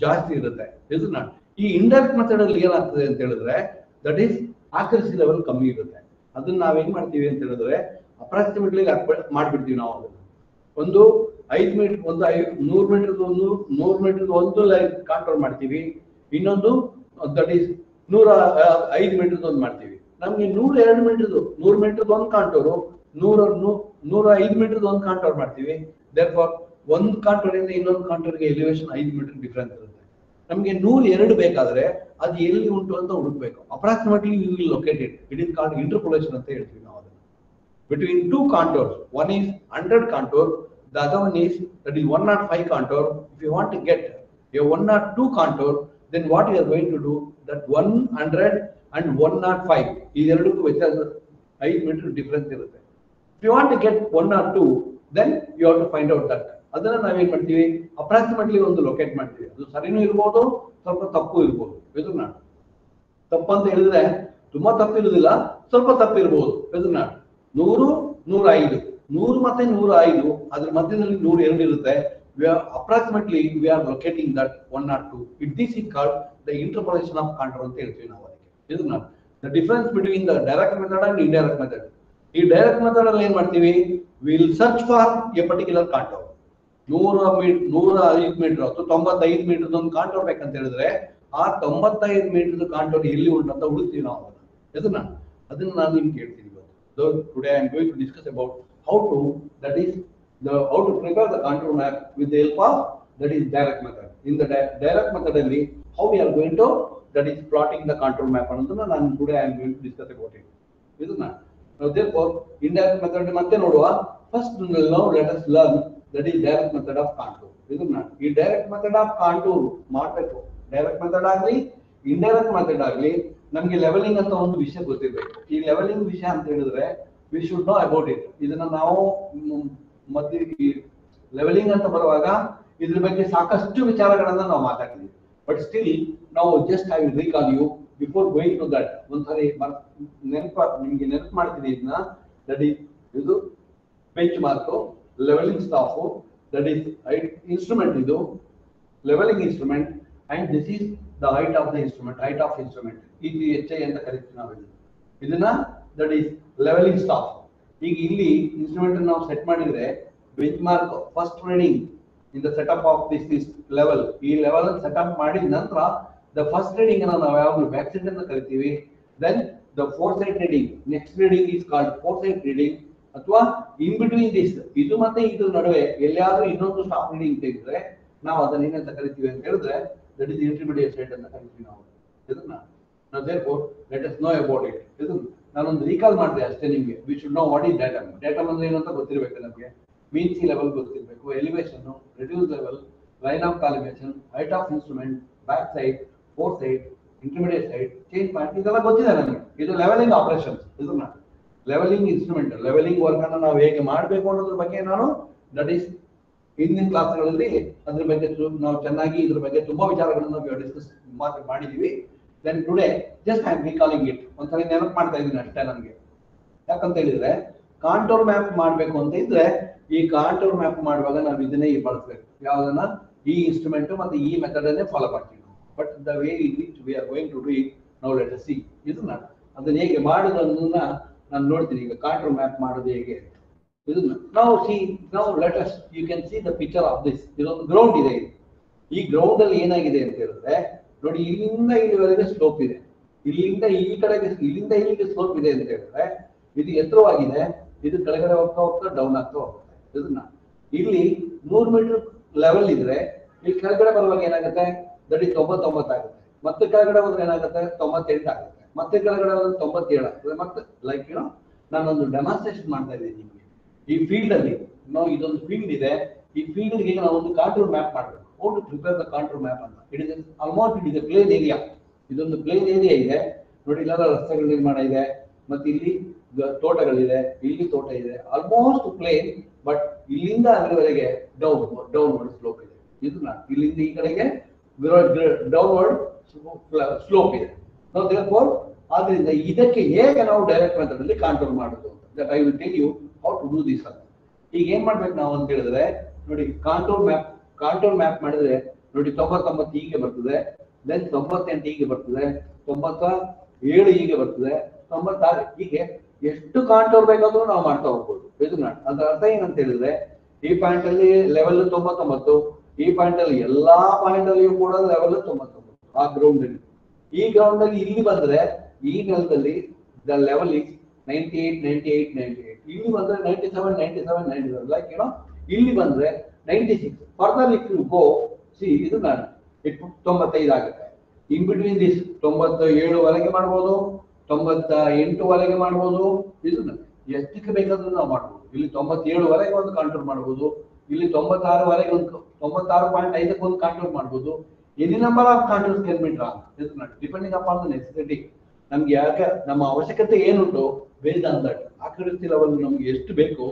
ಜಾಸ್ತಿ ಇರುತ್ತೆ. ಈ ಇಂಡೈರೆಕ್ಟ್ ಮೆಥಡ್ ಅಲ್ಲಿ ಏನಾಗ್ತದೆ ಅಂತ ಹೇಳಿದ್ರೆ, ದಟ್ ಈಸ್ ಆಕ್ಯುರೆಸಿ ಲೆವೆಲ್ ಕಮ್ಮಿ ಇರುತ್ತೆ. ಅದನ್ನ ನಾವೇನ್ ಮಾಡ್ತೀವಿ ಅಂತ ಹೇಳಿದ್ರೆ, ಅಪ್ರಾಕ್ಸಿಮೇಟ್ಲಿ ಮಾಡ್ಬಿಡ್ತೀವಿ ನಾವು. ಅದನ್ನ ಒಂದು 5 ಮೀಟರ್, ಒಂದು 100 ಮೀಟರ್ ಒಂದು ಲೈನ್ ಕಾಂಟೂರ್ ಮಾಡ್ತೀವಿ, ಇನ್ನೊಂದು ದಟ್ ಈಸ್ 105 ಮೀಟರ್ ಒಂದು ಮಾಡ್ತೀವಿ. ನಮ್ಗೆ 102 ಮೀಟರ್, 100 ಮೀಟರ್ ಒಂದು ಕಾಂಟೂರು, 105 ಮೀಟರ್ ಒಂದು ಕಾಂಟೂರ್ ಮಾಡ್ತೀವಿ. ದೇರ್ಫೋರ್ ಒಂದು ಕಾಂಟೂರ್ ಇಂದ ಇನ್ನೊಂದು ಕಾಂಟೂರ್ಗೆ ಎಲಿವೇಶನ್ 5 ಮೀಟರ್ ಡಿಫ್ರೆನ್ಸ್ ಇರುತ್ತೆ. ನಮ್ಗೆ 102 ಬೇಕಾದ್ರೆ ಅದು ಎಲ್ಲಿ ಉಂಟು ಅಂತ ಹುಡುಕ್ಬೇಕು. Approximately you will locate it. It is called interpolation ಅಂತ ಹೇಳ್ತೀವಿ ನಾವು ಅದನ್ನ. Between 2 contours, one is 100 contour, the other one is that is 105 contour. If you want to get a 102 contour, then what you are going to do, that 100 and 105 ಈ ಎರಡಕ್ಕೂ ವ್ಯತ್ಯಾಸ 5 metre difference ಇರುತ್ತೆ. If you want to get 102, then you have to find out that. ಅದನ್ನ ನಾವೇನ್ ಮಾಡ್ತೀವಿ, approximately ಒಂದು locate ಮಾಡ್ತೀವಿ. ಅದು ಸರಿನೂ ಇರ್ಬೋದು, ಸ್ವಲ್ಪ ತಪ್ಪು ಇರ್ಬೋದು. ಇದನ್ನ ತಪ್ಪಂತ ಹೇಳಿದ್ರೆ ತುಂಬಾ ತಪ್ಪಿರುವುದಿಲ್ಲ, ಸ್ವಲ್ಪ ತಪ್ಪಿರ್ಬೋದು. ಇದನ್ನ 100, 105, 100 ಮತ್ತೆ 105, ಅದ್ರ ಮಧ್ಯದಲ್ಲಿ 102 ಇರುತ್ತೆ. Approximately we are locating that 102. This is called the interpolation of contour ಅಂತ ಹೇಳ್ತೀವಿ ನಾವು ಅದಕ್ಕೆ. ಇದನ್ನ the difference between the direct method and indirect method. ಈ ಡೈರೆಕ್ಟ್ ಮೆಥಡ್ ಅಲ್ಲಿ ಏನ್ ಮಾಡ್ತೀವಿ, will search for a particular contour. 105 meter ಅಥವಾ 95 ಮೀಟರ್ ಒಂದು ಕಾಂಟೂರ್ ಬೇಕಂತ ಹೇಳಿದ್ರೆ, ಆ 95 ಮೀಟರ್ ಕಾಂಟೂರ್ ಎಲ್ಲಿ ಉಂಟು ಅಂತ ಹುಡುಕ್ತೀವಿ ನಾವು. ಅದನ್ನ ನಾನು ನಿಮ್ಗೆ ಹೇಳ್ತೀನಿ. So today I am going to discuss about how to prepare the contour map with the help of that is direct method. In the direct method only, how we are going to that is plotting the contour map. And today I am going to discuss about it. Now therefore indirect method ಮತ್ತೆ ನೋಡುವ. First now let us learn that is direct method of contour. ಈ direct method of contour ಮಾಡಬೇಕು. Direct method ಆಗಲಿ indirect method ಆಗಲಿ ನಮ್ಗೆ levelling ಅಂತ ಒಂದು ವಿಷಯ ಗೊತ್ತಿರ್ಬೇಕು. ಈ ಲೆವೆಲಿಂಗ್ ವಿಷಯ ಅಂತ ಹೇಳಿದ್ರೆ V should know about it. ಇದನ್ನ ನಾವು ಮತ್ತೆ ಈ ಲೆವೆಲಿಂಗ್ ಅಂತ ಬರುವಾಗ ಇದ್ರ ಬಗ್ಗೆ ಸಾಕಷ್ಟು ವಿಚಾರಗಳನ್ನ ನಾವು ಮಾತಾಡ್ತೀವಿ. ಬಟ್ ಸ್ಟಿಲ್ ನಾವು just I will recall you before going to that. ಒಂದ್ಸರಿ ನಿಮ್ಗೆ ನೆನಪು ಮಾಡ್ತೀನಿ ಇದನ್ನ. ದಟ್ ಈಸ್ ಇದು bench mark, levelling staff, that is instrument, ಇದು levelling instrument, and this is the height of the instrument, height of instrument. ಇದು HI ಅಂತ ಕರಿತೀವಿ ನಾವು ಇದನ್ನ. That is levelling staff. ಈಗ ಇಲ್ಲಿ ಇನ್ಸ್ಟ್ರೂಮೆಂಟ್ ನಾವು ಸೆಟ್ ಮಾಡಿದ್ರೆ bench mark first reading in the setup of this level, ಈ ಲೆವೆಲ್ ಸೆಟಪ್ ಮಾಡಿದ ನಂತರ ದ ಫಸ್ಟ್ ರೀಡಿಂಗ್ ಅನ್ನು ನಾವು ಯಾವಾಗಲೂ ಬ್ಯಾಕ್ ಸೈಡ್ ಅಂತ ಕರಿತೀವಿ. Then the fore side reading, next reading is called fore side reading. ಅಥವಾ ಇನ್ ಬಿಟ್ವೀನ್ ದಿಸ್, ಇದು ಮತ್ತೆ ಇದ್ರ ನಡುವೆ ಎಲ್ಲಿಯಾದ್ರೂ ಇನ್ನೊಂದು ಸ್ಟಾಪ್ ರೀಡಿಂಗ್ ತೆಗೆದ್ರೆ ನಾವು ಅದನ್ನ ಏನಂತ ಕರಿತೀವಿ ಅಂತ ಹೇಳಿದ್ರೆ ದಟ್ ಇಸ್ ಇಂಟರ್ಮೀಡಿಯೇಟ್ ಸೈಡ್ ಅಂತ ಕರಿತೀವಿ ನಾವು ಇದನ್ನ. therefore let us know about it. ಇದು ನಾನೊಂದು ರೀಕಾಲ್ ಮಾಡಿದೆ ಅಷ್ಟೇ ನಿಮ್ಗೆ. We should know what is datum. Datum ಅಂದ್ರೆ ಏನು ಅಂತ ಗೊತ್ತಿರಬೇಕು ನಮಗೆ. ಮೀನ್ ಸಿ ಲೆವೆಲ್ ಗೊತ್ತಿರಬೇಕು, elevation, reduce level, line of calibration, height of instrument, back side, fore side, intermediate side, change point, ಇದೆಲ್ಲ ಗೊತ್ತಿದೆ ನಮಗೆ. ಇದು ಲೆವೆಲಿಂಗ್ ಆಪರೇಷನ್ಸ್. ಇದನ್ನ ಲೆವೆಲಿಂಗ್ ಇನ್ಸ್ಟ್ರೂಮೆಂಟ್, ಲೆವೆಲಿಂಗ್ ವರ್ಕ್ ಅನ್ನು ನಾವು ಹೇಗೆ ಮಾಡಬೇಕು ಅನ್ನೋದ್ರ ಬಗ್ಗೆ ನಾನು ದಟ್ ಈಸ್ ಹಿಂದಿನ ಕ್ಲಾಸ್ಗಳಲ್ಲಿ ಅದ್ರ ಬಗ್ಗೆ ನಾವು ಚೆನ್ನಾಗಿ ಇದ್ರ ಬಗ್ಗೆ ತುಂಬಾ ವಿಚಾರಗಳನ್ನು ಡಿಸ್ಕಸ್ ಮಾಡಿದೀವಿ. Then today just I am recalling it. ಒಂದ್ಸರಿ ನೆನಪು ಮಾಡ್ತಾ ಇದ್ದೀನಿ ಅಷ್ಟೇ ನನಗೆ. ಯಾಕಂತ ಹೇಳಿದ್ರೆ ಕಾಂಟೂರ್ ಮ್ಯಾಪ್ ಮಾಡ್ಬೇಕು ಅಂತ ಇದ್ರೆ ಈ ಕಾಂಟೂರ್ ಮ್ಯಾಪ್ ಮಾಡುವಾಗ ನಾವು ಇದನ್ನೇ ಬಳಸಬೇಕು. ಯಾವ್ದನ್ನ? ಈ ಇನ್ಸ್ಟ್ರೂಮೆಂಟ್ ಮತ್ತೆ ಈ ಮೆಥಡ್ ಅನ್ನೇ ಫಾಲೋ ಮಾಡ್ತೀವಿ. But the way in which we are going to do it now let us see. ಇದನ್ನ ಅದನ್ನ ಹೇಗೆ ಮಾಡೋದನ್ನ ನಾನು ನೋಡ್ತೀನಿ. ಈಗ ಕಾಂಟೂರ್ ಮ್ಯಾಪ್ ಮಾಡೋದು ಹೇಗೆ ಇದನ್ನ ನಾವು ಸಿ. ನಾವು let us you can see the picture of this. ಇದೊಂದು ಗ್ರೌಂಡ್ ಇದೆ. ಈ ಗ್ರೌಂಡ್ ಅಲ್ಲಿ ಏನಾಗಿದೆ ಅಂತ ಹೇಳಿದ್ರೆ ನೋಡಿ, ಇಲ್ಲಿಂದ ಇಲ್ಲಿವರೆಗೆ ಸ್ಲೋಪ್ ಇದೆ, ಇಲ್ಲಿಂದ ಈ ಕಡೆಗೆ, ಇಲ್ಲಿಂದ ಇಲ್ಲಿಗೆ ಸ್ಲೋಪ್ ಇದೆ ಅಂತ ಹೇಳಿದ್ರೆ ಇದು ಎತ್ತರವಾಗಿದೆ, ಇದು ಕೆಳಗಡೆ ಹೋಗ್ತಾ ಹೋಗ್ತಾ ಡೌನ್ ಆಗ್ತಾ ಹೋಗುತ್ತೆ. ಇದನ್ನ ಇಲ್ಲಿ 100 ಮೀಟರ್ ಲೆವೆಲ್ ಇದ್ರೆ ಇಲ್ಲಿ ಕೆಳಗಡೆ ಬರುವಾಗ ಏನಾಗುತ್ತೆ, ದಟ್ ಇಸ್ 99 ಆಗುತ್ತೆ. ಮತ್ತೆ ಕೆಳಗಡೆ ಹೋದ್ರೆ ಏನಾಗುತ್ತೆ, 98 ಆಗುತ್ತೆ. ಮತ್ತೆ ಕೆಳಗಡೆ ಹೋದ್ರೆ 97 ಆಗ್ತದೆ. ಮತ್ತೆ ಲೈಕ್ ಏನೋ ನಾನೊಂದು ಡೆಮಾನ್ಸ್ಟ್ರೇಷನ್ ಮಾಡ್ತಾ ಇದ್ದೀನಿ ನಿಮಗೆ. ಈ ಫೀಲ್ಡ್ ಅಲ್ಲಿ ನಾವು ಇದೊಂದು ಫೀಲ್ಡ್ ಇದೆ. ಈ ಫೀಲ್ಡ್ ಗೆ ನಾವು ಒಂದು ಕಾಂಟೂರ್ ಮ್ಯಾಪ್ ಮಾಡಬೇಕು. How to prepare the contour map ಅಂತ. It is almost it is a plane area. ಇದೊಂದು ಪ್ಲೇನ್ ಏರಿಯಾ ಇದೆ ನೋಡಿ. ಇಲ್ಲೆಲ್ಲ ರಸ್ತೆಗಳ ನಿರ್ಮಾಣ ಇದೆ, ಮತ್ತೆ ಇಲ್ಲಿ ತೋಟಗಳಿದೆ, ಇಲ್ಲಿ ತೋಟ ಇದೆ. Almost plane. ಬಟ್ ಇಲ್ಲಿಂದ ಅಲ್ಲಿವರೆಗೆ ಡೌನ್ವರ್ಡ್ ಸ್ಲೋಪ್ ಇದೆ. ಇದನ್ನ ಇಲ್ಲಿಂದ ಈ ಕಡೆಗೆ ಡೌನ್ವರ್ಡ್ ಸ್ಲೋಪ್ ಇದೆ. ಆದ್ರಿಂದ ಇದಕ್ಕೆ ಹೇಗೆ ನಾವು ಡೈರೆಕ್ಟ್ ಮೆಥಡ್ ಅಲ್ಲಿ ಕಾಂಟ್ರೋಲ್ ಮಾಡುದು that I will tell you how to do this ಅಂತ. ಈಗ ಏನ್ ಮಾಡ್ಬೇಕು ನಾವು ಅಂತ ಹೇಳಿದ್ರೆ ನೋಡಿ, ಕಾಂಟೂರ್ ಮ್ಯಾಪ್ ಮಾಡಿದ್ರೆ ನೋಡಿ 99 ಹೀಗೆ ಬರ್ತದೆ, ದೆನ್ 98 ಹೀಗೆ ಬರ್ತದೆ, 97 ಹೀಗೆ ಬರ್ತದೆ, 96 ಹೀಗೆ ಎಷ್ಟು ಕಾಂಟೂರ್ ಬೇಕಾದ್ರೂ ನಾವು ಮಾಡ್ತಾ ಹೋಗ್ಬೋದು. ಇದನ್ನ ಅದ್ರ ಅರ್ಥ ಏನಂತ ಹೇಳಿದ್ರೆ ಈ ಪಾಯಿಂಟ್ ಅಲ್ಲಿ ಲೆವೆಲ್ 99, ಈ ಪಾಯಿಂಟ್ ಅಲ್ಲಿ ಎಲ್ಲಾ ಪಾಯಿಂಟ್ ಅಲ್ಲಿಯೂ ಕೂಡ ಲೆವೆಲ್ 99 ಆ ಗ್ರೌಂಡ್ ಅಲ್ಲಿ. ಈ ಗ್ರೌಂಡ್ ಅಲ್ಲಿ ಇಲ್ಲಿ ಬಂದ್ರೆ ಈ ನೆಲದಲ್ಲಿ ದ ಲೆವೆಲ್ ಇಸ್ 98, 98, 98. ಇಲ್ಲಿ ಬಂದ್ರೆ 97, 97, 97. ಲೈಕ್ ಏನೋ ಇಲ್ಲಿ ಬಂದ್ರೆ 96. Further if you go see ಇದು ನಾನು 95 ಆಗುತ್ತೆ. ಇನ್ ಬಿಟ್ವೀನ್ ದಿಸ್ 97 ವರೆಗೆ ಮಾಡ್ಬೋದು, 98 ವರೆಗೆ ಮಾಡ್ಬೋದು. ಇದನ್ನ ಎಷ್ಟಕ್ಕೆ ಬೇಕಾದ್ರೂ ನಾವು ಮಾಡ್ಬೋದು. ಇಲ್ಲಿ 97 ವರೆಗೆ ಒಂದು ಕಾಂಟ್ರೋಲ್ ಮಾಡ್ಬೋದು, ಇಲ್ಲಿ 96 ವರೆಗೆ ಒಂದು 96.5 ಒಂದು ಕಾಂಟ್ರೋಲ್ ಮಾಡ್ಬೋದು. Any number of controls can be drawn depending upon the necessity. ನಮ್ಗೆ ಯಾಕೆ ನಮ್ಮ ಅವಶ್ಯಕತೆ ಏನುಂಟು based on that accuracy level ನಮ್ಗೆ ಎಷ್ಟು ಬೇಕು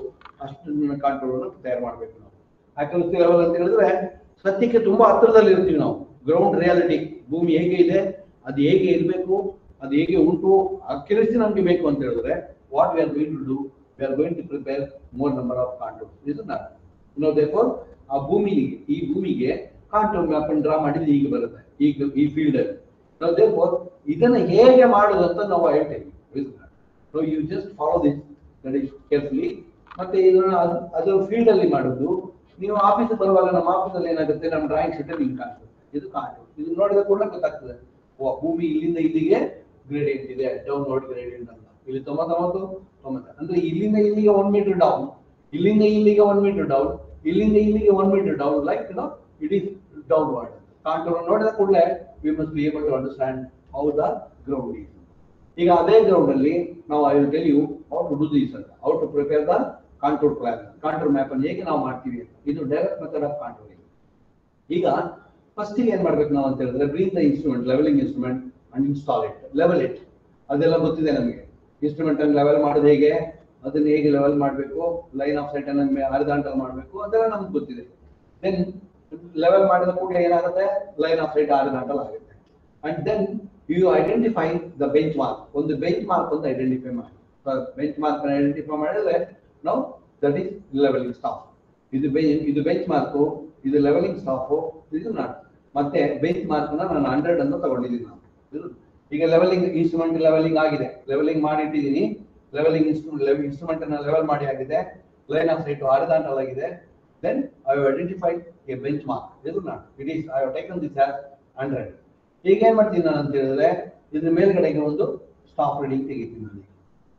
ಅಷ್ಟು ಕಾಂಟ್ರೋಲ್ ಅನ್ನು ತಯಾರು ಮಾಡ್ಬೇಕು ನಾವು. ಆಕ್ಯುರಸಿ ಲೆವೆಲ್ ಅಂತ ಹೇಳಿದ್ರೆ ಸತ್ಯಕ್ಕೆ ತುಂಬಾ ಹತ್ತಿರದಲ್ಲಿ ಇರ್ತೀವಿ ನಾವು. ಗ್ರೌಂಡ್ ರಿಯಾಲಿಟಿ, ಭೂಮಿ ಹೇಗೆ ಇದೆ, ಅದು ಹೇಗೆ ಇರಬೇಕು, ಅದು ಹೇಗೆ ಉಂಟು, ಅಕ್ಯುರಸಿ ನಮ್ಗೆ ಬೇಕು ಅಂತ ಹೇಳಿದ್ರೆ what we are going to do, we are going to prepare more number of control. ಇದನ್ನ ದೇರ್ಫೋರ್ ಆ ಈ ಭೂಮಿಗೆ ಕಾಂಟೂರ್ ಮ್ಯಾಪ್ ಅನ್ನು ಡ್ರಾ ಮಾಡಿದ್ರೆ ಹೀಗೆ ಬರುತ್ತೆ ಈ ಫೀಲ್ಡ್ ಅಲ್ಲಿ. ದೇರ್ಫೋರ್ ಇದನ್ನ ಹೇಗೆ ಮಾಡುದು ಅಂತ ನಾವು ಹೇಳ್ತೇವೆ. So you just follow this that is carefully. ಮತ್ತೆ ಇದನ್ನ ಅದು ಫೀಲ್ಡ್ ಅಲ್ಲಿ ಮಾಡುದು. ನೀವು ಆಫೀಸ್ ಬರುವಾಗ ನಮ್ಮ ಆಫೀಸಲ್ಲಿ ಏನಾಗುತ್ತೆ, ನಮ್ಮ ಡ್ರಾಯಿಂಗ್ ಶೀಟ್ ಅಲ್ಲಿ ಹಿಂಗ್ ಕಾಣ್ತದೆ. ಇದು ಕಾಂಟೂರ್. ಇದು ನೋಡಿದ ಕೂಡ ಗೊತ್ತಾಗ್ತದೆ, ಭೂಮಿ ಇಲ್ಲಿಂದ ಇಲ್ಲಿಗೆ ಗ್ರೇಡಿಯಂಟ್ ಇದೆ, ಡೌನ್ ವರ್ಡ್ ಗ್ರೇಡಿಯಂಟ್ ಅಂತ. ಇಲ್ಲಿ 99, 90 ಅಂದ್ರೆ ಇಲ್ಲಿಂದ ಇಲ್ಲಿಗೆ 1 ಮೀಟರ್ ಡೌನ್, ಇಲ್ಲಿಂದ ಇಲ್ಲಿಗೆ 1 ಮೀಟರ್ ಡೌನ್, ಇಲ್ಲಿಂದ ಇಲ್ಲಿಗೆ 1 metre down. Like it is downward. Contour ನೋಡಿದ ಕೂಡಲೇ we must be able to understand how the ground is. ಈಗ ಅದೇ ಗ್ರೌಂಡ್ ಅಲ್ಲಿ ನಾವು I will tell you how to do this ಅಂತ, how to prepare the contour plan, contour map ಅನ್ನು ಹೇಗೆ ನಾವು ಮಾಡ್ತೀವಿ ಅಂತ. ಇದು ಡೈರೆಕ್ಟ್ ಮೆಥಡ್ ಆಫ್ ಕಾಂಟೂರಿಂಗ್. ಈಗ ಫಸ್ಟ್ ಏನ್ ಮಾಡ್ಬೇಕು ನಾವು ಅಂತ ಹೇಳಿದ್ರೆ, breath the instrument, leveling instrument, and install it, level it. ಅದೆಲ್ಲ ಗೊತ್ತಿದೆ ನಮಗೆ. ಇನ್ಸ್ಟ್ರೂಮೆಂಟ್ ಅನ್ನು ಲೆವೆಲ್ ಮಾಡೋದು ಹೇಗೆ, ಅದನ್ನ ಹೇಗೆ ಲೆವೆಲ್ ಮಾಡಬೇಕು, ಲೈನ್ ಆಫ್ ಸೈಟ್ ಅನ್ನು ಹಾರಿಜಾಂಟಲ್ ಮಾಡಬೇಕು, ಅದೆಲ್ಲ ನಮ್ಗೆ ಗೊತ್ತಿದೆ. ದೆನ್ ಲೆವೆಲ್ ಮಾಡಿದ ಕೂಡಲೇ ಏನಾಗುತ್ತೆ, ಲೈನ್ ಆಫ್ ಸೈಟ್ ಹಾರಿಜಾಂಟಲ್ ಆಗುತ್ತೆ. And then you identify the bench mark. ಒಂದು ಬೆಂಚ್ ಮಾರ್ಕ್ ಅಂತ ಐಡೆಂಟಿಫೈ ಮಾಡಿ. ಬೆಂಚ್ ಮಾರ್ಕ್ ಐಡೆಂಟಿಫೈ ಮಾಡಿದ್ರೆ ನಾವು ದಟ್ ಈಸ್ ಲೆವೆಲಿಂಗ್ ಸ್ಟಾಫ್. ಇದು ಬೆಂಚ್ ಮಾರ್ಕು, ಇದು ಲೆವೆಲಿಂಗ್ ಸ್ಟಾಫು, ಇದು ನಾನು ಮತ್ತೆ ಬೆಂಚ್ ಮಾರ್ಕ್ ನಾನು 100 ಅಂತ ತಗೊಂಡಿದ್ದೀನಿ ನಾನು. ಈಗ ಲೆವೆಲಿಂಗ್ ಇನ್ಸ್ಟ್ರೂಮೆಂಟ್ ಲೆವೆಲಿಂಗ್ ಆಗಿದೆ, ಲೆವೆಲಿಂಗ್ ಮಾಡಿ ಇಟ್ಟಿದ್ದೀನಿ. ಲೆವೆಲಿಂಗ್ ಇನ್ಸ್ಟ್ರೂಮೆಂಟ್ ಅನ್ನ ಲೆವೆಲ್ ಮಾಡಿ ಆಗಿದೆ, ಲೈನ್ ಆಫ್ ಸೈಟ್ ಹಾರಿಜಾಂಟಲ್ ಆಗಿದೆ. Then I have identified a benchmark. This is not. It is. I have taken this as 100. ಈಗ ಏನ್ ಮಾಡ್ತೀನಿ ನಾನು ಅಂತ ಹೇಳಿದ್ರೆ, ಇದ್ರ ಮೇಲ್ಗಡೆಗೆ ಒಂದು ಸ್ಟಾಪ್ ರೀಡಿಂಗ್ ತೆಗಿತೀನಿ ನಾನು.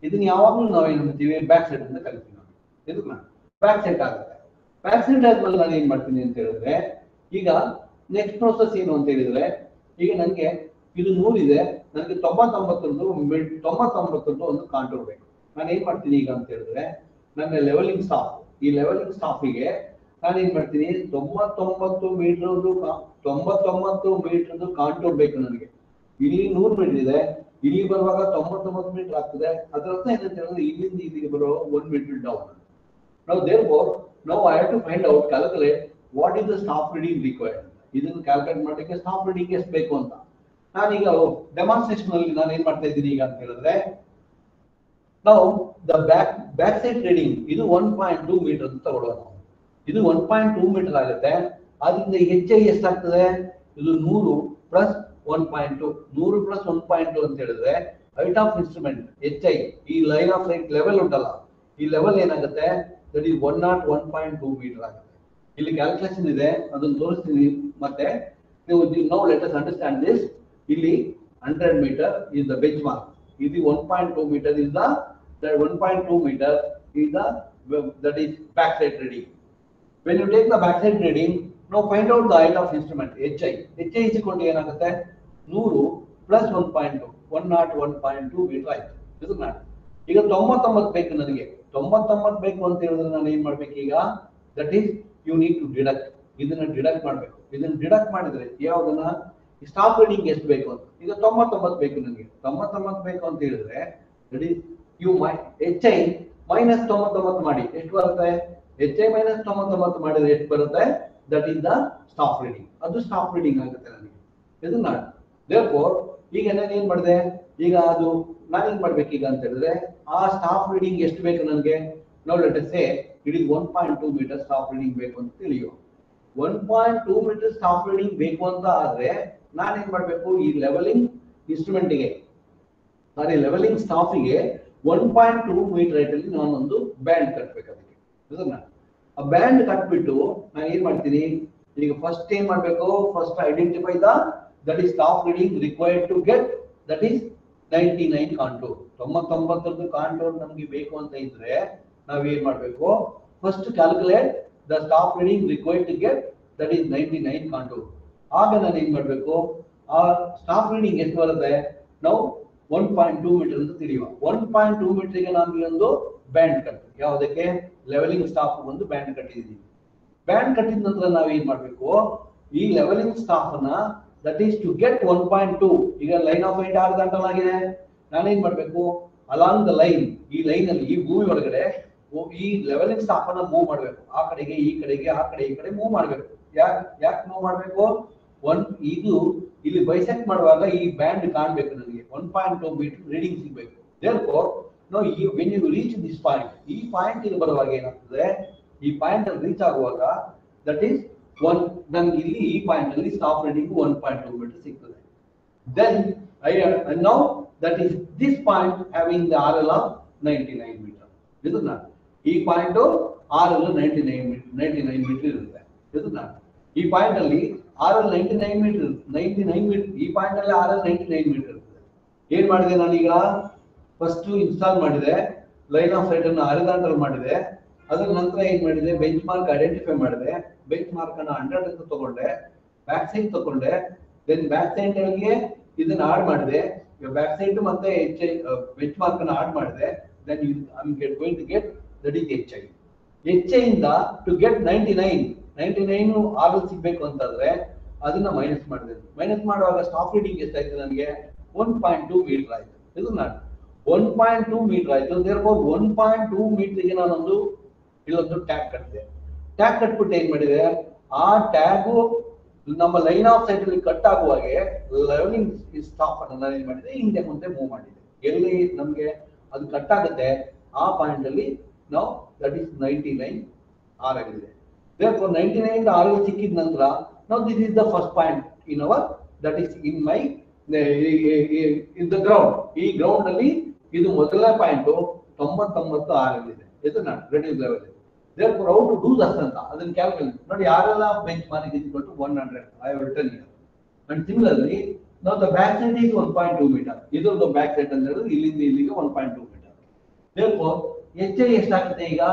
ಇದನ್ನ ಯಾವಾಗಲೂ ನಾವು ಏನ್ ಮಾಡ್ತೀವಿ, ಬ್ಯಾಕ್ ಸೈಡ್ ಅಂತ ಕಲಿತೀವಿ ನಾವು. ಇದು ನಾನು ಬ್ಯಾಕ್ ಸೈಡ್ ಆಗುತ್ತೆ. ಬ್ಯಾಕ್ ಸೈಡ್ ಆದ್ಮೇಲೆ ನಾನು ಏನ್ ಮಾಡ್ತೀನಿ ಅಂತ ಹೇಳಿದ್ರೆ, ಈಗ ನೆಕ್ಸ್ಟ್ ಪ್ರೋಸೆಸ್ ಏನು ಅಂತ ಹೇಳಿದ್ರೆ, ಈಗ ನನಗೆ ಇದು 100 ಇದೆ, ನನಗೆ 99 ಒಂದು ಕಾಂಟೂರ್ ಬೇಕು. ನಾನು ಏನ್ ಮಾಡ್ತೀನಿ ಈಗ ಅಂತ ಹೇಳಿದ್ರೆ, ನನ್ನ ಲೆವೆಲಿಂಗ್ ಸ್ಟಾಫ್, ಈ ಲೆವೆಲಿಂಗ್ ಸ್ಟಾಫಿಗೆ ನಾನು ಏನ್ ಮಾಡ್ತೀನಿ, 99 ಮೀಟರ್ದು ಕಾಂಟೂರ್ ಬೇಕು ನನಗೆ. ಇಲ್ಲಿ 100 ಮೀಟರ್ ಇದೆ, ಇಲ್ಲಿ ಬರುವಾಗ 99 ಮೀಟರ್ ಆಗ್ತದೆ. ಅದರ ಅರ್ಥ ಏನಂತ ಹೇಳಿದ್ರೆ, ಇಲ್ಲಿಂದ ಇಲ್ಲಿಗೆ ಬರೋ 1 ಮೀಟರ್ ಡೌನ್. ನಾವು therefore now I have to find out, calculate what is the staff reading required. ಇದನ್ನು ಕ್ಯಾಲ್ಕುಲೇಟ್ ಮಾಡಲಿಕ್ಕೆ ಸ್ಟಾಫ್ ರೀಡಿಂಗ್ ಎಷ್ಟು ಬೇಕು ಅಂತ ನಾನೀಗ ಡೆಮಾನ್ಸ್ಟ್ರೇಷನ್ ಅಲ್ಲಿ ನಾನು ಏನ್ ಮಾಡ್ತಾ ಇದ್ದೀನಿ ಈಗ ಅಂತ ಹೇಳಿದ್ರೆ, ನಾವು ದ ಬ್ಯಾಕ್ ಸೈಡ್ ರೀಡಿಂಗ್ ಇದು 1.2 ಮೀಟರ್ ಅಂತ ತಗೊಳ್ಳೋಣ. ಇದು 1.2 ಮೀಟರ್ ಆಗುತ್ತೆ. ಅದರಿಂದ HI ಎಷ್ಟಾಗ್ತದೆ, ಇದು 100 ಪ್ಲಸ್ 1.2, 100 ಪ್ಲಸ್ 1.2 ಅಂತ ಹೇಳಿದ್ರೆ ಹೈಟ್ ಆಫ್ ಇನ್ಸ್ಟ್ರೂಮೆಂಟ್ HI, ಈ ಲೈನ್ ಆಫ್ ಸೈಟ್ ಲೆವೆಲ್ ಉಂಟಲ್ಲ, ಈ ಲೆವೆಲ್ ಏನಾಗುತ್ತೆ, ದಟ್ ಈಸ್ 101.2 ಮೀಟರ್ ಆಗುತ್ತೆ. ಇಲ್ಲಿ ಕ್ಯಾಲ್ಕುಲೇಷನ್ ಇದೆ, ಅದನ್ನು ತೋರಿಸ್ತೀನಿ. ಮತ್ತೆ now let us understand this. ಇಲ್ಲಿ 100 ಮೀಟರ್ is the benchmark. ಇದು 1.2 meter is the 1.2 meter is the that is backside reading. When you take the backside reading, now find out the height of instrument HI. HI is equal to ಏನಾಗುತ್ತೆ, 100 plus 1.2, 101.2 meter ಆಯ್ತು. ಇದು ನಾನು ಈಗ 99 ಬೇಕು ನನಗೆ. 99 ಬೇಕು ಅಂತ ಹೇಳಿದ್ರೆ ನಾನು ಏನ್ ಮಾಡ್ಬೇಕು ಈಗ, that is you need to deduct. ಇದನ್ನ ಡಿಡಕ್ಟ್ ಮಾಡ್ಬೇಕು. ಇದನ್ನ ಡಿಡಕ್ಟ್ ಮಾಡಿದ್ರೆ ಯಾವ್ದನ್ನ, ಸ್ಟಾಫ್ ರೀಡಿಂಗ್ ಎಷ್ಟು ಬೇಕು ಅಂತ. ಈಗ 99 ಬೇಕು ನನಗೆ. 99 ಬೇಕು ಅಂತ ಹೇಳಿದ್ರೆ that is you HI minus 99 ಮಾಡಿ ಎಷ್ಟು ಬರುತ್ತೆ, HI ಮೈನಸ್ 99 ಮಾಡಿದ್ರೆ ಎಷ್ಟು ಬರುತ್ತೆ, that is the staff reading. ಅದು ಸ್ಟಾಫ್ ರೀಡಿಂಗ್ ಆಗುತ್ತೆ ನನಗೆ. ಇದು ನಾನು therefore ಈಗ ನಾನು ಏನ್ ಮಾಡಿದೆ, ಈಗ ಅದು ನಾನು ಏನ್ ಮಾಡ್ಬೇಕು ಈಗ ಅಂತ ಹೇಳಿದ್ರೆ, ಆ ಸ್ಟಾಫ್ ರೀಡಿಂಗ್ ಎಷ್ಟು ಬೇಕು ನನಗೆ. ನಾವು let us say it is 1.2 meter staff reading ಬೇಕು ಅಂತ ತಿಳಿಯುವ. 1.2 ಮೀಟರ್ ಸ್ಟಾಫ್ ರೀಡಿಂಗ್ ಬೇಕು ಅಂತ ಆದ್ರೆ ನಾನು ಏನ್ ಮಾಡ್ಬೇಕು, ಈ ಲೆವೆಲಿಂಗ್ ಇನ್ಸ್ಟ್ರೂಮೆಂಟ್ಗೆ ಸಾರಿ ಲೆವೆಲಿಂಗ್ ಸ್ಟಾಫಿಗೆ 1.2 ಮೀಟರ್ ಹೈಟ್ ಅಲ್ಲಿ ನಾನೊಂದು ಬ್ಯಾಂಡ್ ಕಟ್ಬೇಕು. ಅದಕ್ಕೆ ಅದನ್ನ ಆ ಬ್ಯಾಂಡ್ ಕಟ್ಬಿಟ್ಟು ನಾನು ಏನ್ ಮಾಡ್ತೀನಿ, ಈಗ ಫಸ್ಟ್ ಏನ್ ಮಾಡ್ಬೇಕು, first identify that is staff reading required to get that is 99 contour. 99 contour ನಮ್ಗೆ ಬೇಕು ಅಂತ ಇದ್ರೆ ನಾವ್ ಏನ್ ಮಾಡ್ಬೇಕು, first calculate the staff reading required to get that is 99 contour. ಆಗ ನಾನು ಏನ್ ಮಾಡ್ಬೇಕು, ಆ ಸ್ಟಾಫ್ ರೀಡಿಂಗ್ ಎಷ್ಟು ಬರುತ್ತೆ, ನಾವು 1.2 ಮೀಟರ್ ಅಂತ ತಿಳಿಯುವ. 1.2 ಮೀಟರ್ಗೆ ನಾನು ಒಂದು ಬ್ಯಾಂಡ್ ಕಟ್ತೀನಿ. ಯಾವುದಕ್ಕೆ, ಲೆವೆಲಿಂಗ್ ಸ್ಟಾಫ್ ಒಂದು ಬ್ಯಾಂಡ್ ಕಟ್ಟಿದ್ದೀನಿ. ಬ್ಯಾಂಡ್ ಕಟ್ಟಿದ ನಂತರ ನಾವು ಏನ್ ಮಾಡ್ಬೇಕು, ಈ ಲೆವೆಲಿಂಗ್ ಸ್ಟಾಫ್ ಅನ್ನ ದಟ್ ಈಸ್ ಟು ಗೆಟ್ 1.2. ಈಗ ಲೈನ್ ಆಫ್ ಸೈಟ್ ಹಾರಿಜಾಂಟಲ್ ಆಗಿದೆ. ನಾನೇನ್ ಮಾಡ್ಬೇಕು, ಅಲಾಂಗ್ ದ ಲೈನ್, ಈ ಲೈನ್ ಅಲ್ಲಿ ಈ ಭೂಮಿ ಒಳಗಡೆ ಈ ಲೆವೆಲಿಂಗ್ ಸ್ಟಾಫ್ ಅನ್ನ ಮೂವ್ ಮಾಡ್ಬೇಕು. ಆ ಕಡೆಗೆ ಈ ಕಡೆಗೆ, ಆ ಕಡೆ ಈ ಕಡೆ ಮೂವ್ ಮಾಡ್ಬೇಕು. ಯಾಕೆ ಮೂವ್ ಮಾಡ್ಬೇಕು, ಇದು ಇಲ್ಲಿ ಬೈಸೆಕ್ಟ್ ಮಾಡುವಾಗ ಈ ಬ್ಯಾಂಡ್ ಕಾಣಬೇಕು ನನಗೆ. 1.2 ಮೀಟರ್ ರೀಡಿಂಗ್ ಸಿಗ್ಬೇಕು. therefore no when you reach this point, ಈ ಪಾಯಿಂಟ್ ಗೆ ಬರುವಾಗ ಏನಾಗ್ತದೆ, ಈ ಪಾಯಿಂಟ್ ಅಲ್ಲಿ ರೀಚ್ ಆಗುವಾಗ ದಟ್ ಈಸ್ ನನ್ಗೆ ಇಲ್ಲಿ ಈ ಪಾಯಿಂಟ್ ಅಲ್ಲಿ ಸ್ಟಾಫ್ ರೀಡಿಂಗ್ 1.2 ಮೀಟರ್ ಸಿಗ್ತದೆ. then now that is this point having the RL of 99 meter. ಇದು ನಾನು ಈ ಪಾಯಿಂಟ್ RL 99 ಮೀಟರ್ ಇರುತ್ತೆ. ಇದು ನಾನು ಈ ಪಾಯಿಂಟ್ ಅಲ್ಲಿ RL 99 ಮೀಟರ್ ಈ ಪಾಯಿಂಟ್ ಅಲ್ಲಿ RL 99 ಮೀಟರ್ ಇರ್ತದೆ. ಏನ್ ಮಾಡಿದೆ ನಾನೀಗ, ಫಸ್ಟ್ ಇನ್ಸ್ಟಾಲ್ ಮಾಡಿದೆ, ಲೈನ್ ಆಫ್ ಸೈಟ್ ಅನ್ನು ಹಾರಿಜಾಂಟಲ್ ಮಾಡಿದೆ. ಅದರ ನಂತರ ಏನ್ ಮಾಡಿದೆ, ಬೆಂಚ್ ಮಾರ್ಕ್ ಐಡೆಂಟಿಫೈ ಮಾಡಿದೆ. ಬೆಂಚ್ ಮಾರ್ಕ್ ಅನ್ನು 100 ಅಂತ ತಗೊಂಡೆ, ಬ್ಯಾಕ್ ಸೈಡ್ ತಗೊಂಡೆ. ದೆನ್ ಬ್ಯಾಕ್ ಸೈಡ್ ಗೆ ಇದನ್ನ ಆಡ್ ಮಾಡಿದೆ. ಬ್ಯಾಕ್ ಸೈಡ್ ಮತ್ತೆ ಬೆಂಚ್ ಮಾರ್ಕ್ ಅನ್ನು ಆಡ್ ಮಾಡಿದೆ. Then I am going to get that is HI. HI ಇಂದ ಟು ಗೆಟ್ 99 RL ಸಿಗ್ಬೇಕು ಅಂತಂದ್ರೆ ಅದನ್ನ ಮೈನಸ್ ಮಾಡಿದೆ. ಮೈನಸ್ ಮಾಡುವಾಗ ಸ್ಟಾಫ್ ರೀಡಿಂಗ್ ಎಷ್ಟಾಯ್ತು ನನಗೆ, 1.2 ಮೀಟರ್ ಆಯ್ತು. ಇದು ನಾನು 1.2 ಮೀಟರ್ ಆಯ್ತು. therefore 1.2 ಮೀಟರ್ಗೆ ನಾನೊಂದು ಇಲ್ಲೊಂದು ಟ್ಯಾಗ್ ಕಟ್ಟಿದೆ. ಟ್ಯಾಗ್ ಕಟ್ಬಿಟ್ಟು ಏನ್ ಮಾಡಿದೆ, ಆ ಟ್ಯಾಗು ನಮ್ಮ ಲೈನ್ ಆಫ್ ಸೈಟ್ ಅಲ್ಲಿ ಕಟ್ ಆಗುವಾಗೆ ಲೆವೆಲಿಂಗ್ ಸ್ಟಾಪ್ ಅನ್ನು ನಾನು ಏನ್ ಮಾಡಿದೆ, ಹಿಂದೆ ಮುಂದೆ ಮೂವ್ ಮಾಡಿದೆ. ಎಲ್ಲಿ ನಮ್ಗೆ ಅದು ಕಟ್ ಆಗುತ್ತೆ ಆ ಪಾಯಿಂಟ್ ಅಲ್ಲಿ ನಾವು ದಟ್ ಇಸ್ 99 ಆರ್ ಆಗಿದೆ. therefore 99 ಆರ್ ಸಿಕ್ಕಿದ ನಂತರ ನಾವು this is the first point in our that is in my in the ground. ಈ ಗ್ರೌಂಡ್ ಅಲ್ಲಿ ಇದು ಮೊದಲ ಪಾಯಿಂಟ್ 99 ಆರ್ ಇದೆ. ಇದು ನಾನು reduce level. therefore how to do that ಅಂತ ಅದನ್ನ ಕ್ಯಾಲ್ಕುಲೇಟ್ ನೋಡಿ. ಯಾರೆಲ್ಲ bench mark is equal to 100 I have written here. and similarly now the back side is 1.2 meter. ಇದೊಂದು ಬ್ಯಾಕ್ ಸೈಡ್ ಅಂತ ಹೇಳಿದ್ರೆ ಇಲ್ಲಿಂದ ಇಲ್ಲಿಗೆ 1.2 ಮೀಟರ್. therefore HI ಎಷ್ಟಾಗುತ್ತೆ ಈಗ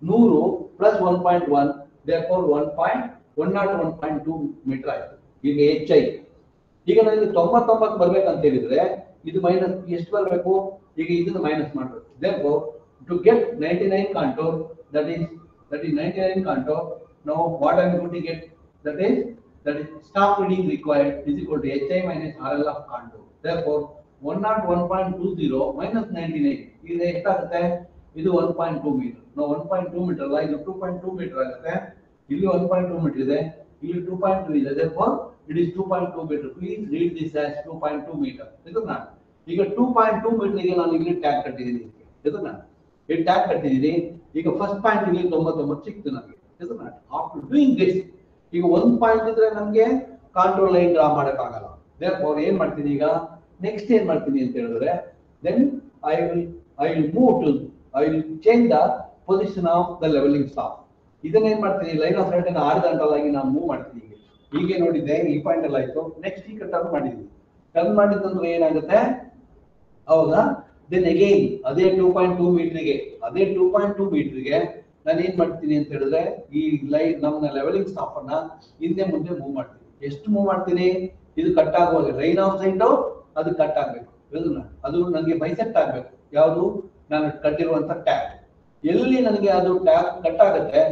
100 plus 1.1 therefore 1.2 ಮೀಟರ್ ಆಯ್ತು. ಈಗ HI ಈಗ ನನಗೆ 99 ಬರ್ಬೇಕಂತ ಹೇಳಿದ್ರೆ ಇದು ಮೈನಸ್ ಎಷ್ಟು ಬರಬೇಕು, ಈಗ ಇದನ್ನ ಮೈನಸ್ ಮಾಡಬೇಕು. therefore to get 99 contour that is 99 contour, now what I am going to get, that is staff reading required is equal to HI minus RL of contour. therefore 101.20 minus 99 is ಎಷ್ಟಾಗುತ್ತೆ, ಇದು 1.2 metre. ನಾವು 1.2 metre ಅಲ್ಲ, ಇದು 2.2 metre ಆಗುತ್ತೆ. ಇಲ್ಲಿ 1.2 metre ಇದೆ, ಇಲ್ಲಿ 2.2 ಇದೆ. therefore it is 2.2 meter. please read this as 2.2 meter. ಇದು ನಾನು ಈಗ 2.2 ಮೀಟರ್ ಗೆ ನಾನು ಇಲ್ಲಿ ಟ್ಯಾಗ್ ಕಟ್ಟಿದ್ದೀನಿ. ಇದು ನಾನು ಈ ಟ್ಯಾಗ್ ಕಟ್ಟಿದ್ದೀನಿ. ಈಗ ಫಸ್ಟ್ ಪಾಯಿಂಟ್ ಇಲ್ಲಿ 99 ಸಿಕ್ತು ನನಗೆ. ಇದು ನಾನು ಆಫ್ಟರ್ ಡೂಯಿಂಗ್ ದಿಸ್ ಈಗ ಒಂದು ಪಾಯಿಂಟ್ ಇದ್ರೆ ನಮಗೆ ಕಾಂಟ್ರೋಲ್ ಲೈನ್ ಡ್ರಾ ಮಾಡಕ್ ಆಗಲ್ಲ. therefore ಏನ್ ಮಾಡ್ತೀನಿ ಈಗ ನೆಕ್ಸ್ಟ್ ಏನ್ ಮಾಡ್ತೀನಿ ಅಂತ ಹೇಳಿದ್ರೆ then I will change the position of the leveling staff. ಇದನ್ನ ಏನ್ ಮಾಡ್ತೀನಿ, ಲೈನ್ ಆಫ್ ಸೈಟ್ ಅನ್ನು ಹಾರಿಜಾಂಟಲ್ ಆಗಿ ನಾನು ಮೂವ್ ಮಾಡ್ತೀನಿ. ಹೀಗೆ ನೋಡಿದ್ದೆ ಈ ಪಾಯಿಂಟ್ ಅಲ್ಲಿ ಆಯ್ತು. ನೆಕ್ಸ್ಟ್ ಈಗ ಟರ್ನ್ ಮಾಡಿದ್ವಿ. ಟರ್ನ್ ಮಾಡಿದ್ರೆ ಏನಾಗುತ್ತೆ ಅವಾಗ ದೆನ್ ಅಗೈನ್ ಅದೇ 2.2 ಮೀಟರ್ಗೆ ನಾನು ಏನ್ ಮಾಡ್ತೀನಿ ಅಂತ ಹೇಳಿದ್ರೆ ಈ ಲೈನ್ ನಮ್ಮ ಲೆವೆಲಿಂಗ್ ಸ್ಟಾಪ್ ಅನ್ನ ಹಿಂದೆ ಮುಂದೆ ಮೂವ್ ಮಾಡ್ತೀನಿ. ಎಷ್ಟು ಮೂವ್ ಮಾಡ್ತೀನಿ, ಇದು ಕಟ್ ಆಗುವಾಗ ಲೈನ್ ಆಫ್ ಸೈಟ್ ಅದು ಕಟ್ ಆಗ್ಬೇಕು. ಅದು ನನಗೆ ಬೈಸೆಕ್ಟ್ ಆಗ್ಬೇಕು. ಯಾವುದು ನಾನು ಕಟ್ಟಿರುವಂತ ಟ್ಯಾಗ್ ಎಲ್ಲಿ ನನಗೆ ಅದು ಟ್ಯಾಗ್ ಕಟ್ ಆಗುತ್ತೆ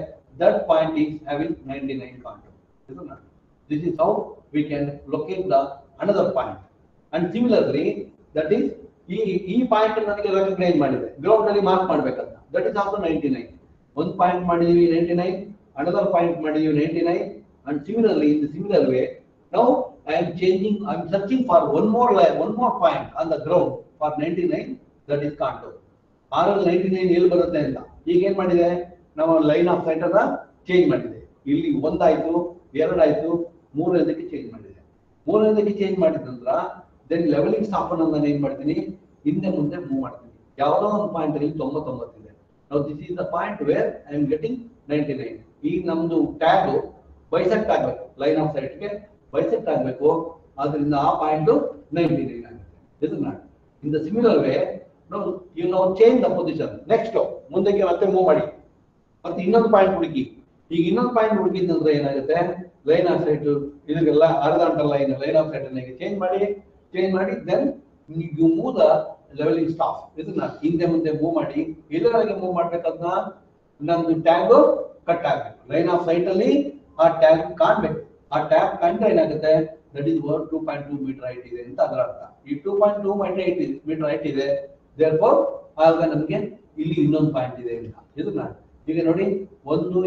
that point is having 99 contour. ಇದು ನಾನು this is how we can locate the another point. and similarly that is ಈ ಪಾಯಿಂಟ್ ನನಗೆ ರೆಕಗ್ನೈಸ್ ಮಾಡಿದೆ, ಗ್ರೌಂಡ್ ಅಲ್ಲಿ ಮಾರ್ಕ್ ಮಾಡ್ಬೇಕಂತ. That is also 99. ಒಂದು ಪಾಯಿಂಟ್ ಮಾಡಿದೀವಿ 99, another ಪಾಯಿಂಟ್ ಮಾಡಿದೀವಿ 99. and similarly in the similar way now I am searching for one more point on the ground for 99, that is contour. ಆರಲ್ಲಿ 99 ಎಲ್ಲಿ ಬರುತ್ತೆ ಅಂತ ಈಗ ಏನ್ ಮಾಡಿದೆ, ನಾವು ಲೈನ್ ಆಫ್ ಸೈಟ್ ಅನ್ನ ಚೇಂಜ್ ಮಾಡಿದೆ. ಇಲ್ಲಿ ಒಂದಾಯ್ತು, ಎರಡಾಯ್ತು, ಮೂರನೇದಕ್ಕೆ ಚೇಂಜ್ ಮಾಡಿದೆ. ಮೂರನೇದಕ್ಕೆ ಚೇಂಜ್ ಮಾಡಿದ ನಂತರ ದೆನ್ ಲೆವೆಲಿಂಗ್ ಸ್ಟಾಪ್ ಅನ್ನು ನಾನು ಏನ್ ಮಾಡ್ತೀನಿ, ಹಿಂದೆ ಮುಂದೆ ಮೂವ್ ಮಾಡ್ತೀನಿ. ಯಾವುದೋ ಒಂದು ಪಾಯಿಂಟ್ ಅಲ್ಲಿ 99 ಇದೆ. ನಾವು this is the point where I am getting 99. ಈಗ ನಮ್ದು ಟ್ಯಾಗ್ ಬೈಸೆಕ್ಟ್ ಆಗ್ಬೇಕು, ಲೈನ್ ಆಫ್ ಸೈಟ್ಗೆ ಬೈಸೆಕ್ಟ್ ಆಗ್ಬೇಕು. ಆದ್ರಿಂದ ಆ ಪಾಯಿಂಟ್ 99 ಆಗುತ್ತೆ. ಇದು ನಾನು ಇನ್ ದ ಸಿಮಿಲರ್ ವೇ ನಾವು ಚೇಂಜ್ ದ ಪೊಸಿಷನ್. ನೆಕ್ಸ್ಟ್ ಮುಂದಕ್ಕೆ ಮತ್ತೆ ಮೂವ್ ಮಾಡಿ, ಮತ್ತೆ ಇನ್ನೊಂದು ಪಾಯಿಂಟ್ ಹುಡುಕಿ. ಈಗ ಇನ್ನೊಂದು ಪಾಯಿಂಟ್ ಹುಡುಕಿದ್ರೆ ಏನಾಗುತ್ತೆ, ಲೈನ್ ಆಫ್ ಸೈಟ್ ಇದಕ್ಕೆಲ್ಲ ಹಾರಿಜಾಂಟಲ್ ಲೈನ್ ಆಫ್ ಸೈಟ್ ಅನ್ನ ಚೇಂಜ್ ಮಾಡಿ then you move the leveling staff. ಇದನ್ನ ಹಿಂದೆ ಮುಂದೆ ಮೂವ್ ಮಾಡಿ ಎಲ್ಲರಿಗೆ ಮೂವ್ ಮಾಡ್ಬೇಕಂತ ನಮ್ದು ಟ್ಯಾಗ್ ಕಟ್ ಆಗ್ಬೇಕು. ಲೈನ್ ಆಫ್ ಸೈಟ್ ಅಲ್ಲಿ ಆ ಟ್ಯಾಗ್ ಕಾಣ್ಬೇಕು. ಆ ಟ್ಯಾಗ್ ಕಂಡ್ರೆ ಏನಾಗುತ್ತೆ, ದಟ್ ಇಸ್ 2.2 ಮೀಟರ್ ಹೈಟ್ ಇದೆ ಅಂತ ಅದರ ಅರ್ಥ. ಈ 2.2 ಮೀಟರ್ ಹೈಟ್ ಇದೆ. therefore ಆಗ ನಮಗೆ ಇಲ್ಲಿ ಇನ್ನೊಂದು ಪಾಯಿಂಟ್ ಇದೆ ಅಂತ. ಇದನ್ನ ಈಗ ನೋಡಿ 1 2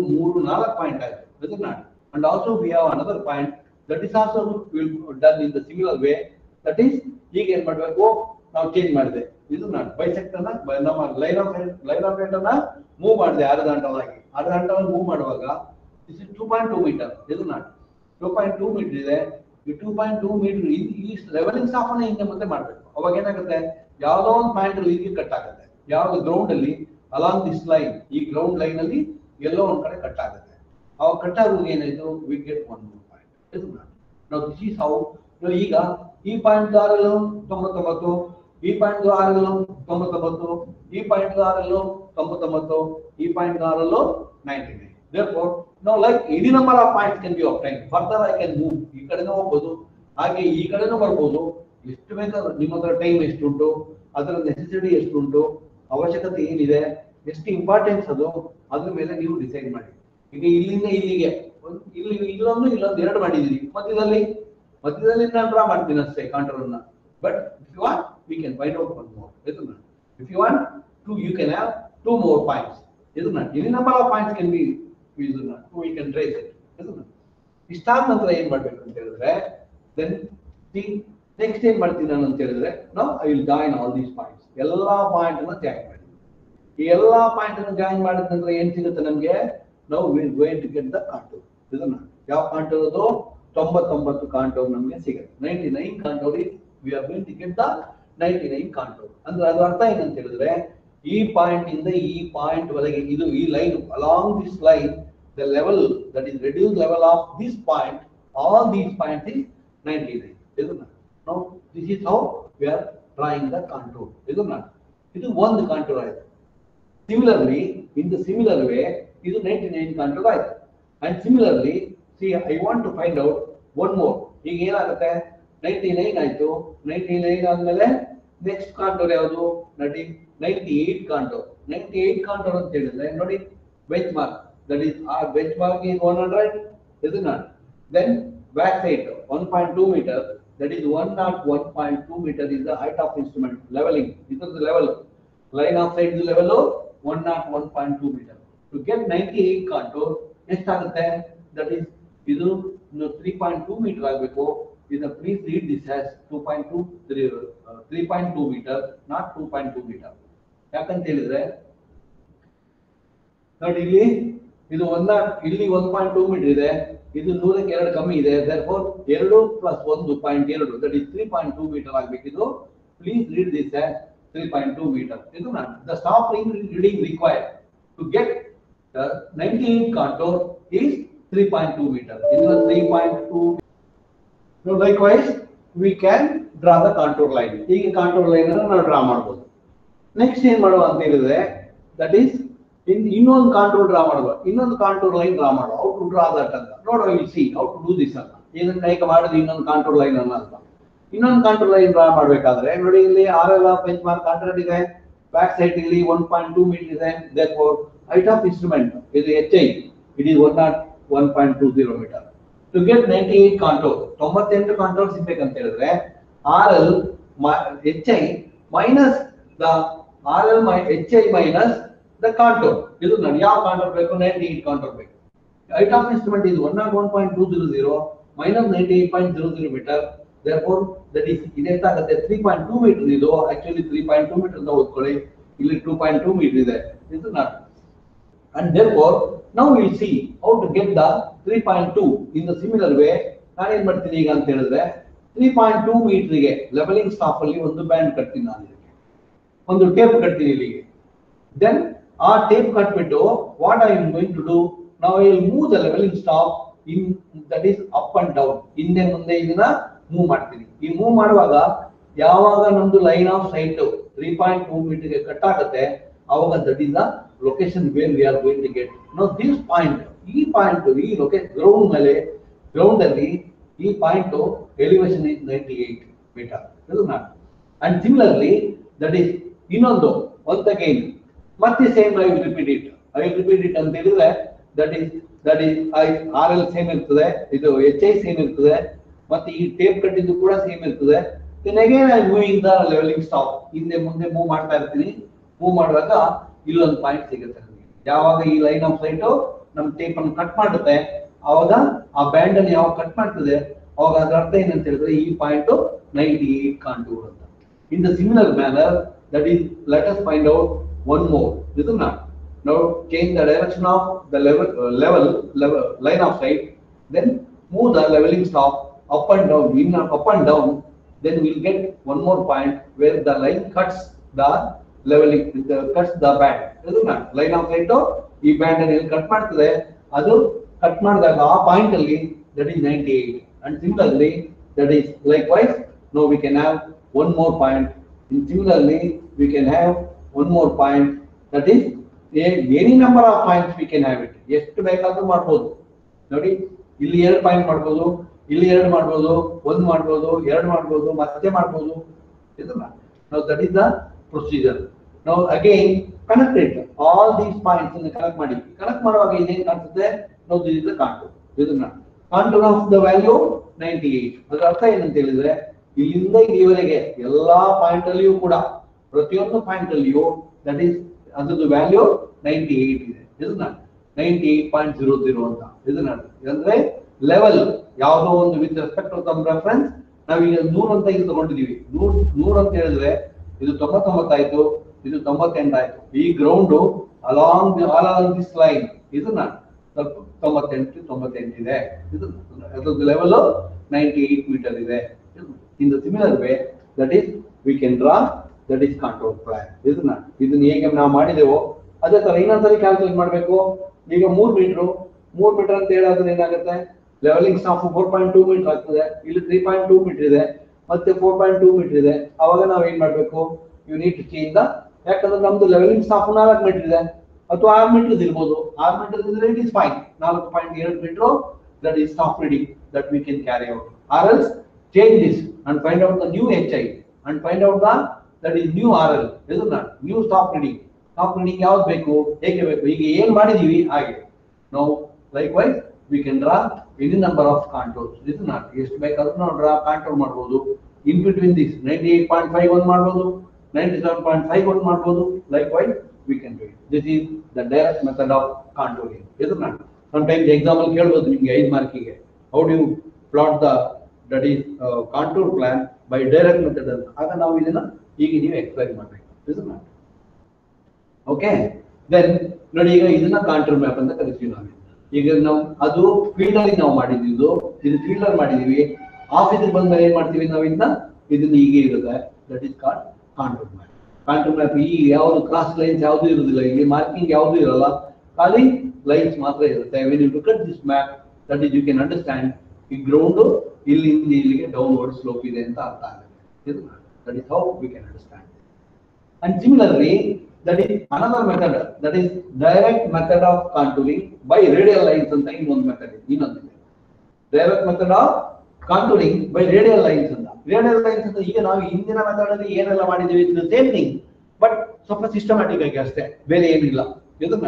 3 4 ಪಾಯಿಂಟ್ ಆಯ್ತು. ಇದನ್ನ and also we have another point that is also will done in the similar way. that is ಈಗ ಏನ್ ಮಾಡಬೇಕು, ನಾವು ಚೇಂಜ್ ಮಾಡಿದೆ. ಇದು ನಾನು ಬೈಸೆಕ್ಟ್ ಅನ್ನ ನಮ್ಮ ಲೈನ್ ಆಫ್ ಸೈಟ್ ಅನ್ನ ಮೂವ್ ಮಾಡಿದೆ ಹಾರಿಜಾಂಟಲ್ ಮೂವ್ ಮಾಡುವಾಗ this is 2.2 ಮೀಟರ್. ಇದು ನಾನು 2.2 ಮೀಟರ್ ಇದೆ. ಈ 2.2 ಮೀಟರ್ ಈ ಲೆವೆಲಿಂಗ್ ಸ್ಟಾಫ್ ಅನ್ನ ಹಿಂದೆ ಮುಂದೆ ಮಾಡ್ಬೇಕು. ಅವಾಗ ಏನಾಗುತ್ತೆ, ಯಾವುದೋ ಒಂದು ಪಾಯಿಂಟ್ ಅಲ್ಲಿ ಹೀಗೆ ಕಟ್ ಆಗುತ್ತೆ. ಯಾವ್ದು ಗ್ರೌಂಡ್ ಅಲ್ಲಿ ಅಲಾಂಗ್ ದಿಸ್ ಲೈನ್, ಈ ಗ್ರೌಂಡ್ ಲೈನ್ ಅಲ್ಲಿ ಎಲ್ಲೋ ಒಂದ್ ಕಡೆ ಕಟ್ ಆಗುತ್ತೆ. ಅವಾಗ ಕಟ್ ಆಗುವಾಗ ಏನಾಯ್ತು, ವಿ ಗೆಟ್ 1 more point. ಇದು ನಾವು ದಿಸ್ ಈಸ್ ಹೌ. ಈಗ ಈ ಪಾಯಿಂಟ್ ಆರಲ್ಲೂ 99, ಈ ಪಾಯಿಂಟ್ ಆರಲ್ಲೂ 99, ಈ ಪಾಯಿಂಟ್ ಆರಲ್ಲೂ 99, ಈ point ಆರಲ್ಲೂ 99. therefore now like any number of points can be obtained. further I can move. ಈ ಕಡೆನೂ ಹೋಗ್ಬೋದು, ಹಾಗೆ ಈ ಕಡೆನೂ ಬರ್ಬೋದು. ಎಷ್ಟು ಬೇಕಾದ್ರೂ ನಿಮ್ಮ ಹತ್ರ ಟೈಮ್ ಎಷ್ಟುಂಟು, ಅದರ ನೆಸೆಸಿಟಿ ಎಷ್ಟುಂಟು, ಅವಶ್ಯಕತೆ ಏನಿದೆ, ಎಷ್ಟು ಇಂಪಾರ್ಟೆನ್ಸ್ ಅದು, ಅದ್ರ ಮೇಲೆ ನೀವು ಡಿಸೈಡ್ ಮಾಡಿ. ಈಗ ಇಲ್ಲಿಂದ ಇಲ್ಲಿಗೆ ಇಲ್ಲೊಂದು ಎರಡು ಮಾಡಿದೀನಿ. ಮಧ್ಯದಲ್ಲಿ ನಾನು ಡ್ರಾ ಮಾಡ್ತೀನಿ ಅಷ್ಟೇ ಕಾಂಟೂರ್ ಅನ್ನ. But if you want, we can find out one more, isn't it? If you want two, you can have two more points, isn't it? Any number of points can be used, we can trace it, isn't it? ಇಷ್ಟಾದ ನಂತರ ಏನ್ ಮಾಡ್ಬೇಕು ಅಂತ ಹೇಳಿದ್ರೆ, then see next ಏನ್ ಮಾಡ್ತೀನಿ ನಾನು ಅಂತ ಹೇಳಿದ್ರೆ, now I will join all these points. ಎಲ್ಲಾ ಪಾಯಿಂಟ್ ಅನ್ನು ಜಾಯಿನ್ ಮಾಡಿ, ಈ ಎಲ್ಲಾ ಪಾಯಿಂಟ್ ಅನ್ನು ಜಾಯಿನ್ ಮಾಡಿದ ನಂತರ ಏನ್ ಸಿಗುತ್ತೆ ನಮ್ಗೆ, ನಾವು we are going to get the contour, ಇದನ್ನ ಯಾವ ಕಾಂಟೂರ್ ಅದು 99 ಕಾಂಟೂರ್ ನಮಗೆ ಸಿಗುತ್ತೆ. 99 contour we are going to get the 99 contour. ಅಂದ್ರೆ ಅದು ಅರ್ಥ ಏನಂತ ಹೇಳಿದ್ರೆ, ಈ ಪಾಯಿಂಟ್ ಇಂದ ಈ ಪಾಯಿಂಟ್ ವರೆಗೆ ಇದು ಈ line along this line, the level, that is reduced level of this point, all these points is 99, isn't it? Now this is how we are drawing the contour, isn't it? It is one contour ಆಯ್ತು. Similarly, in the similar way, ಇದು 99 contour ಆಯ್ತು. And similarly, see, I want to find out one more. ಈಗ ಏನಾಗುತ್ತೆ, 99 ಆಯ್ತು, 99 ಆದ್ಮೇಲೆ next contour ಯಾವುದು, 98 contour. 98 contour ಅಂತ ಹೇಳಿದ್ರೆ ನೋಡಿ, bench mark, that is our benchmark is 100, isn't it? Then back side 1.2 meter, that is 101.2 meter is the height of instrument. Leveling, this is the level, line of sight is level 101.2 meter. To get 98 contour ಎಷ್ಟಾಗುತ್ತೆ, that is ಇದು 3.2 meter ಆಗಬೇಕು. ಇದು please read this as 3.2 meter, not 2.2 meter. ಯಾಕಂತ ಹೇಳಿದ್ರೆ ನೋಡಿ, ಇಲ್ಲಿ ಇದು ಇಲ್ಲಿ 1.2 ಮೀಟರ್ ಇದೆ, ಇದು 100ಕ್ಕೆ 2 ಕಮ್ಮಿ ಇದೆ, therefore 2 + 1.2, that is 3.2 ಮೀಟರ್ ಆಗಬೇಕು. ಇದು please read this as 3.2 meter. ಇದು the stop reading required to get the 98 contour is 3.2 meter. ಇದು 3.2. Now likewise we can draw the contour line. ಈಗ contour line ಅನ್ನು ನಾವು ಡ್ರಾ ಮಾಡಬಹುದು. ನೆಕ್ಸ್ಟ್ ಏನ್ ಮಾಡುವ ಅಂತ ಹೇಳಿದ್ರೆ, that is ಇನ್ನೊಂದು ಕಾಂಟೂರ್ ಡ್ರಾ ಮಾಡುವ, ಇನ್ನೊಂದು ಕಾಂಟೂರ್ ಲೈನ್ ಡ್ರಾ ಮಾಡುವ. ಹೌ ಟು ಡ್ರಾ ದಟ್ ಅಂತ ನೋಡುವ, will see how to do this ಅಂತ. ಇದನ್ನ ಹೇಗೆ ಮಾಡೋದು ಇನ್ನೊಂದು ಕಾಂಟೂರ್ ಲೈನ್ ಅನ್ನ ಅಂತ. ಇನ್ನೊಂದು ಕಾಂಟೂರ್ ಲೈನ್ ಡ್ರಾ ಮಾಡಬೇಕಾದ್ರೆ ನೋಡಿ, ಇಲ್ಲಿ RL ಬೆಂಚ್ ಮಾರ್ಕ್ ಕಾಂಟ್ರಾಕ್ಟ್ ಇದೆ, ಬ್ಯಾಕ್ ಸೈಡ್ ಇಲ್ಲಿ 1.2 ಮೀಟರ್ ಇದೆ, therefore height of instrument ಇದು HI, it is 101.20 meter. To get 98 contour, 98 contour ಸಿಗಬೇಕಂತ ಹೇಳಿದ್ರೆ RL HI minus the RL HI minus the contour. ಇದು ನೋಡಿ ಯಾವ ಕಾಂಟೂರ್ ಬೇಕು, 98 ಕಾಂಟೂರ್ ಬೇಕು. height of instrument is 101.200 minus 98.00 meter, therefore that is ಇದೆಷ್ಟಾಗುತ್ತೆ, 3.2 meter. ಇದು actually 3.2 meter ಅಂತ ಓದ್ಕೊಳ್ಳಿ, ಇಲ್ಲಿ 2.2 meter ಇದೆ, ಇದು not. And therefore now we will see how to get the 3.2 in the similar way. ನಾನು ಏನು ಮಾಡ್ತೀನಿ ಈಗ ಅಂತ ಹೇಳಿದ್ರೆ, 3.2 meter ಗೆ ಲೆವೆಲಿಂಗ್ ಸ್ಟಾಪ್ ಅಲ್ಲಿ ಒಂದು ಬ್ಯಾಂಡ್ ಕಟ್ತೀನಿ, ನಾನು ಇದಕ್ಕೆ ಒಂದು ಟೇಪ್ ಕಟ್ತೀನಿ ಇಲ್ಲಿಗೆ. then ಆ ಟೇಪ್ ಕಟ್ಬಿಟ್ಟು what I am going to do, now I will move the leveling stop in, that is up and down, ಹಿಂದೆ ಮುಂದೆ ಇದನ್ನ ಮೂವ್ ಮಾಡ್ತೀನಿ. ಈ ಮೂವ್ ಮಾಡುವಾಗ ಯಾವಾಗ ನಮ್ದು ಲೈನ್ ಆಫ್ ಸೈಟ್ 3.2 meter ಗೆ ಕಟ್ ಆಗುತ್ತೆ, ಅವಾಗ that is the location where we are going to get. Now this point, ಈ ಪಾಯಿಂಟ್ ಈ ಲೊಕೇಶನ್ ಗ್ರೌಂಡ್ ಮೇಲೆ, ಗ್ರೌಂಡ್ ಅಲ್ಲಿ ಈ ಪಾಯಿಂಟ್ ಎಲಿವೇಶನ್ is 98 meter, ಇದು ನಾನು. And similarly that is ಇನ್ನೊಂದು once again ಮತ್ತೆ same I will repeat it ಅಂತ ಹೇಳಿದ್ರೆ, that is RL ಸೇಮ್ ಇರ್ತದೆ, ಇದು HI ಸೇಮ್ ಇರ್ತದೆ, ಮತ್ತೆ ಈ ಟೇಪ್ ಕಟ್ಟಿದ್ದು ಕೂಡ ಸೇಮ್ ಇರ್ತದೆ. then again I am moving the leveling stop, ಹಿಂದೆ ಮುಂದೆ ಮೂವ್ ಮಾಡ್ತಾ ಇರ್ತೀನಿ. ಮೂವ್ ಮಾಡುವಾಗ ಇಲ್ಲೊಂದು ಪಾಯಿಂಟ್ ಸಿಗುತ್ತೆ. ಯಾವಾಗ ಈ ಲೈನ್ ಆಫ್ ಸೈಟ್ ನಮ್ಮ ಟೇಪ್ ಅನ್ನು ಕಟ್ ಮಾಡುತ್ತೆ, ಅವಾಗ ಆ ಬ್ಯಾಂಡ್ ಅನ್ನು ಯಾವಾಗ ಕಟ್ ಮಾಡ್ತದೆ, ಅವಾಗ ಅದರ ಅರ್ಥ ಏನಂತ ಹೇಳಿದ್ರೆ ಈ ಪಾಯಿಂಟ್ 98 ಕಾಂಟೂರ್ ಅಂತ. In the similar manner, that is, let us find out one more. This is not. Now change the direction of the level line of sight, then move the leveling stop up and down, in up and down, then we will get one more point where the line cuts the leveling, cuts the band. This is not. Line of sight ಈ band ಅನ್ನು cut ಮಾಡ್ತದೆ, ಅದು cut ಮಾಡಿದಾಗ ಆ point ಅಲ್ಲಿ that is 98. And similarly that is likewise, now we can have one more point. And similarly we can have one more point, that is any number of points we can have it. ಎಷ್ಟು ಬೇಕಾದ್ರೂ ಮಾಡಬಹುದು ನೋಡಿ, ಇಲ್ಲಿ 2 point ಮಾಡಬಹುದು, ಇಲ್ಲಿ 2 ಮಾಡಬಹುದು, 1 ಮಾಡಬಹುದು, 2 ಮಾಡಬಹುದು, ಮತ್ತೆ ಮಾಡಬಹುದು, ಇದನ್ನ. Now that is the procedure. Now again connect it, all these points in connect ಮಾಡಿ. ಕನೆಕ್ಟ್ ಮಾಡುವಾಗ ಇದೇನು ಕಾಣ್ತದೆ, now this is the contour. ಇದನ್ನ contour of the value 98. ಅದರ ಅರ್ಥ ಏನಂತ ಹೇಳಿದ್ರೆ, ಇಲ್ಲಿಂದ ಇಲ್ಲಿವರೆಗೆ ಎಲ್ಲಾ ಪಾಯಿಂಟ್ ಅಲ್ಲಿಯೂ ಕೂಡ ಪ್ರತಿಯೊಂದು ಪಾಯಿಂಟ್ ಅಲ್ಲಿಯೂ ದಟ್ ಈಸ್ ಅದ್ರದ್ದು ವ್ಯಾಲ್ಯೂ 98 ಇದೆ. ಇದನ್ನ 98.00 ಅಂತ ಇದನ್ನ ಅಂದ್ರೆ ಲೆವೆಲ್ ಯಾವುದೋ ಒಂದು with respect to some reference ನಾವೀಗ 100 ಅಂತ ಇಲ್ಲಿ ತಗೊಂಡಿದೀವಿ. 100 ಅಂತ ಹೇಳಿದ್ರೆ ಇದು 99 ಆಯ್ತು, ಇದು 98 ಆಯ್ತು. ಈ ಗ್ರೌಂಡ್ ಅಲಾಂಗ್ ದಿಸ್ ಲೈನ್ ಇದನ್ನ 98 ಇದೆ. ಇದು ಲೆವೆಲ್ 98 ಮೀಟರ್ ಇದೆ. In the similar way, that is we can draw that is contour plan. ಇದನ್ನ ಹೇಗೆ ನಾವು ಮಾಡಿದೆವೋ ಅದೇ ತರ ಇನ್ನೊಂದ್ಸರಿ ಕ್ಯಾಲ್ಕುಲೇಟ್ ಮಾಡಬೇಕು. ಈಗ 3 ಮೀಟರ್ ಅಂತ ಹೇಳಿದ್ರೆ ಏನಾಗುತ್ತೆ, ಲೆವೆಲಿಂಗ್ ಸ್ಟಾಫ್ 4.2 ಮೀಟರ್ ಆಗ್ತದೆ. ಇಲ್ಲಿ 3.2 ಮೀಟರ್ ಇದೆ, ಮತ್ತೆ 4.2 ಮೀಟರ್ ಇದೆ. ಅವಾಗ ನಾವು ಏನ್ ಮಾಡ್ಬೇಕು, you need to change the, ಯಾಕಂದ್ರೆ ನಮ್ದು ಲೆವೆಲಿಂಗ್ ಸ್ಟಾಫ್ 4 ಮೀಟರ್ ಇದೆ ಅಥವಾ 6 ಮೀಟರ್ ಇರ್ಬೋದು. 6 ಮೀಟರ್ ಇದ್ರೆ it is fine. 4.2 meter that is staff reading that we can carry out, or else change this and find out the new HI and find out the that is new RL, isn't that new staff reading ಯಾವ್ದು ಬೇಕು, ಹೇಗೆ ಬೇಕು, ಈಗ ಏನ್ ಮಾಡಿದೀವಿ ಹಾಗೆ. ನಾವು likewise we can draw any number of contours. Isn't that ಎಷ್ಟು ಬೇಕಾದ್ರೂ ನಾವು ಡ್ರಾ ಕಾಂಟೂರ್ ಮಾಡ್ಬೋದು. in between this 98.51 ಮಾಡ್ಬೋದು, 97.51 ಮಾಡ್ಬೋದು. likewise we can do it. This is the direct method of contouring. isn't that sometimes example ಕೇಳಬಹುದು ನಿಮಗೆ 5 ಮಾರ್ಕಿಗೆ, how do you plot the that is contour plan by direct method ಅಂತ. ಆಗ ನಾವು ಇದನ್ನ ಈಗ ನೀವು ಎಕ್ಸ್ಪ್ಲೈನ್ ಮಾಡಬೇಕು. isn't that okay? then ನೋಡಿ, ಈಗ ಇದನ್ನ ಕಾಂಟೂರ್ ಮ್ಯಾಪ್ ಅಂತ ಕರಿತೀವಿ ನಾವು. ಈಗ ನಾವು ಅದು ಫೀಲ್ಡರ್ ನಾವು ಮಾಡಿದ್ದು, ಇದು ಫೀಲ್ಡರ್ ಮಾಡಿದೀವಿ. ಆಫೀಸಿಗೆ ಬಂದ್ಮೇಲೆ ಏನ್ ಮಾಡ್ತೀವಿ ನಾವು, ಇದನ್ನ ಹೀಗೆ ಇರುತ್ತೆ, that is called contour map. Contour map ಈ ಯಾವುದು ಕ್ರಾಸ್ ಲೈನ್ಸ್ ಯಾವುದು ಇರುವುದಿಲ್ಲ, ಇಲ್ಲಿ ಮಾರ್ಕಿಂಗ್ ಯಾವುದು ಇರಲ್ಲ, ಖಾಲಿ ಲೈನ್ಸ್ ಮಾತ್ರ ಇರುತ್ತೆ. when you look at this map, that is you can understand ಈ ಗ್ರೌಂಡ್ ಇಲ್ಲಿಂದ ಇಲ್ಲಿಗೆ ಡೌನ್ವರ್ಡ್ ಸ್ಲೋಪ್ ಇದೆ ಅಂತ ಅರ್ಥ ಆಗುತ್ತೆ. that is how we can understand. and similarly that is another method, that is direct method of contouring by radial lines ಅಂತ ಇನ್ನೊಂದು method ಇನ್ನೊಂದಿದೆ. direct method of contouring by radial lines ಅಂತ. radial lines ಅಂತ ಈಗ ನಾವು ಹಿಂದಿನ method ಅಲ್ಲಿ ಏನೆಲ್ಲ ಮಾಡಿದೀವಿ ಇದು ಸೇಮ್ ಥಿಂಗ್, ಬಟ್ ಸ್ವಲ್ಪ ಸಿಸ್ಟಮ್ಯಾಟಿಕ್ ಆಗಿ ಅಷ್ಟೇ, ಬೇರೆ ಏನಿಲ್ಲ. ಇದನ್ನ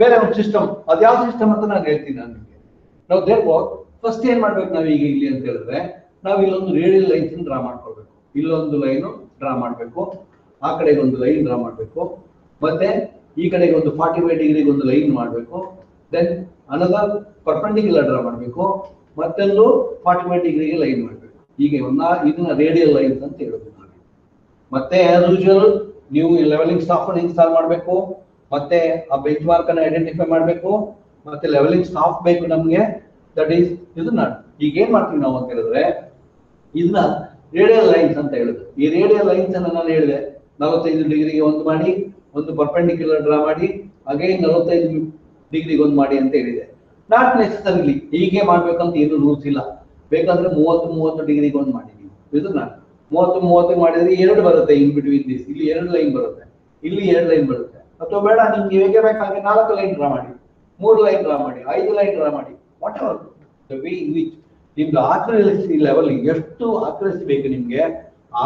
ಬೇರೆ ಒಂದು ಸಿಸ್ಟಮ್, ಅದು ಯಾವ ಸಿಸ್ಟಮ್ ಅಂತ ನಾನು ಹೇಳ್ತೀನಿ ನಾನು ನಿಮಗೆ. ನಾವು therefore ಫಸ್ಟ್ ಏನ್ ಮಾಡ್ಬೇಕು ನಾವು ಈಗ ಇಲ್ಲಿ ಅಂತ ಹೇಳಿದ್ರೆ, ನಾವು ಇಲ್ಲೊಂದು ರೇಡಿಯಲ್ ಲೈನ್ಸ್ ಡ್ರಾ ಮಾಡ್ಕೊಳ್ಬೇಕು. ಇಲ್ಲೊಂದು ಲೈನ್ ಡ್ರಾ ಮಾಡ್ಬೇಕು, ಆ ಕಡೆಗೆ ಒಂದು ಲೈನ್ ಡ್ರಾ ಮಾಡ್ಬೇಕು, ಮತ್ತೆ ಈ ಕಡೆಗೆ ಒಂದು 45 ಡಿಗ್ರಿಗೆ ಒಂದು ಲೈನ್ ಮಾಡ್ಬೇಕು. ದೆನ್ ಅನದರ್ ಪರ್ಪೆಂಡಿಕ್ಯುಲರ್ ಡ್ರಾ ಮಾಡ್ಬೇಕು, ಮತ್ತೊಂದು 45 ಡಿಗ್ರಿಗೆ ಲೈನ್ ಮಾಡ್ಬೇಕು. ಹೀಗೆ ಇದನ್ನ ರೇಡಿಯಲ್ ಲೈನ್ಸ್ ಅಂತ ಹೇಳೋದು ನಾವು. ಮತ್ತೆ ಆಸ್ ಯೂಶುವಲ್ ನೀವು ಲೆವೆಲಿಂಗ್ ಸ್ಟಾಫ್ ಅನ್ನು ಇನ್ಸ್ಟಾಲ್ ಮಾಡಬೇಕು, ಮತ್ತೆ ಆ ಬೆಂಚ್ ಮಾರ್ಕ್ ಅನ್ನು ಐಡೆಂಟಿಫೈ ಮಾಡಬೇಕು, ಮತ್ತೆ ಲೆವೆಲಿಂಗ್ ಸ್ಟಾಫ್ ಬೇಕು ನಮ್ಗೆ. ದಟ್ ಈಸ್ ಇದನ್ನ ಈಗ ಏನ್ ಮಾಡ್ತೀವಿ ನಾವು ಅಂತ ಹೇಳಿದ್ರೆ, ಇದನ್ನ ರೇಡಿಯಲ್ ಲೈನ್ಸ್ ಅಂತ ಹೇಳುದು. ಈ ರೇಡಿಯಲ್ ಲೈನ್ಸ್ ಅನ್ನ ನಾನು ಹೇಳಿದೆ 45 ಡಿಗ್ರಿಗೆ ಒಂದು ಮಾಡಿ, ಒಂದು ಪರ್ಪೆಂಡಿಕ್ಯುಲರ್ ಡ್ರಾ ಮಾಡಿ, ಅಗೈನ್ 45 ಡಿಗ್ರಿಗೆ ಒಂದು ಮಾಡಿ ಅಂತ ಹೇಳಿದೆ. ನಾಟ್ ನೆಸೆಸರಿಲಿ ಹೀಗೆ ಮಾಡ್ಬೇಕಂತ ಏನು ರೂಲ್ಸ್ ಇಲ್ಲ. ಬೇಕಾದ್ರೆ 30 ಡಿಗ್ರಿಗೆ ಒಂದು ಮಾಡಿದೀವಿ. ಇದನ್ನ 30 ಮಾಡಿದ್ರೆ 2 ಬರುತ್ತೆ ಇನ್ ಬಿಟ್ವೀನ್ ದಿಸ್. ಇಲ್ಲಿ 2 ಲೈನ್ ಬರುತ್ತೆ, ಇಲ್ಲಿ 2 ಲೈನ್ ಬರುತ್ತೆ. ಅಥವಾ ಬೇಡ ನಿಮ್ಗೆ ಹೇಗೆ ಬೇಕಾದ್ರೆ 4 ಲೈನ್ ಡ್ರಾ ಮಾಡಿ, 3 ಲೈನ್ ಡ್ರಾ ಮಾಡಿ, 5 ಲೈನ್ ಡ್ರಾ ಮಾಡಿ, what ever the way in which ನಿಮ್ದು ಆಕ್ಯುರಸಿ ಲೆವೆಲ್, ಎಷ್ಟು ಆಕ್ಯುರಸಿ ಬೇಕು ನಿಮ್ಗೆ,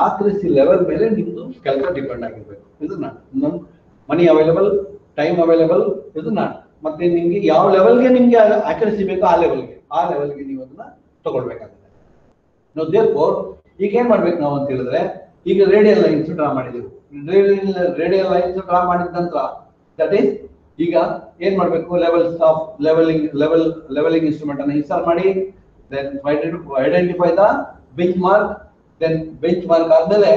ಆಕ್ಯುರಸಿ ಲೆವೆಲ್ ಮೇಲೆ ನಿಮ್ದು ಕೆಲಸ ಡಿಪೆಂಡ್ ಆಗಿರ್ಬೇಕು. ಇದನ್ನ ಮನಿ ಅವೈಲೇಬಲ್, ಟೈಮ್ ಅವೈಲೇಬಲ್, ಇದನ್ನ ಮತ್ತೆ ನಿಮ್ಗೆ ಯಾವ ಲೆವೆಲ್ಗೆ ನಿಮ್ಗೆ ಆಕ್ಯುರಸಿ ಬೇಕು ಆ ಲೆವೆಲ್ಗೆ ನೀವು ಅದನ್ನ ತಗೊಳ್ಬೇಕಾಗುತ್ತೆ. ನಾವು therefore ಈಗ ಏನ್ ಮಾಡ್ಬೇಕು ನಾವು ಅಂತ ಹೇಳಿದ್ರೆ, ಈಗ ರೇಡಿಯಲ್ ಲೈನ್ಸ್ ಡ್ರಾ ಮಾಡಿದೆವು. ರೇಡಿಯಲ್ ಲೈನ್ಸ್ ಡ್ರಾ ಮಾಡಿದ ನಂತರ ದಟ್ ಈಸ್ ಈಗ ಏನ್ ಮಾಡ್ಬೇಕು, ಲೆವೆಲಿಂಗ್ ಇನ್ಸ್ಟ್ರೂಮೆಂಟ್ ಅನ್ನು ಇನ್ಸ್ಟಾಲ್ ಮಾಡಿ, then identify the bench mark. Then bench mark ಆದ್ಮೇಲೆ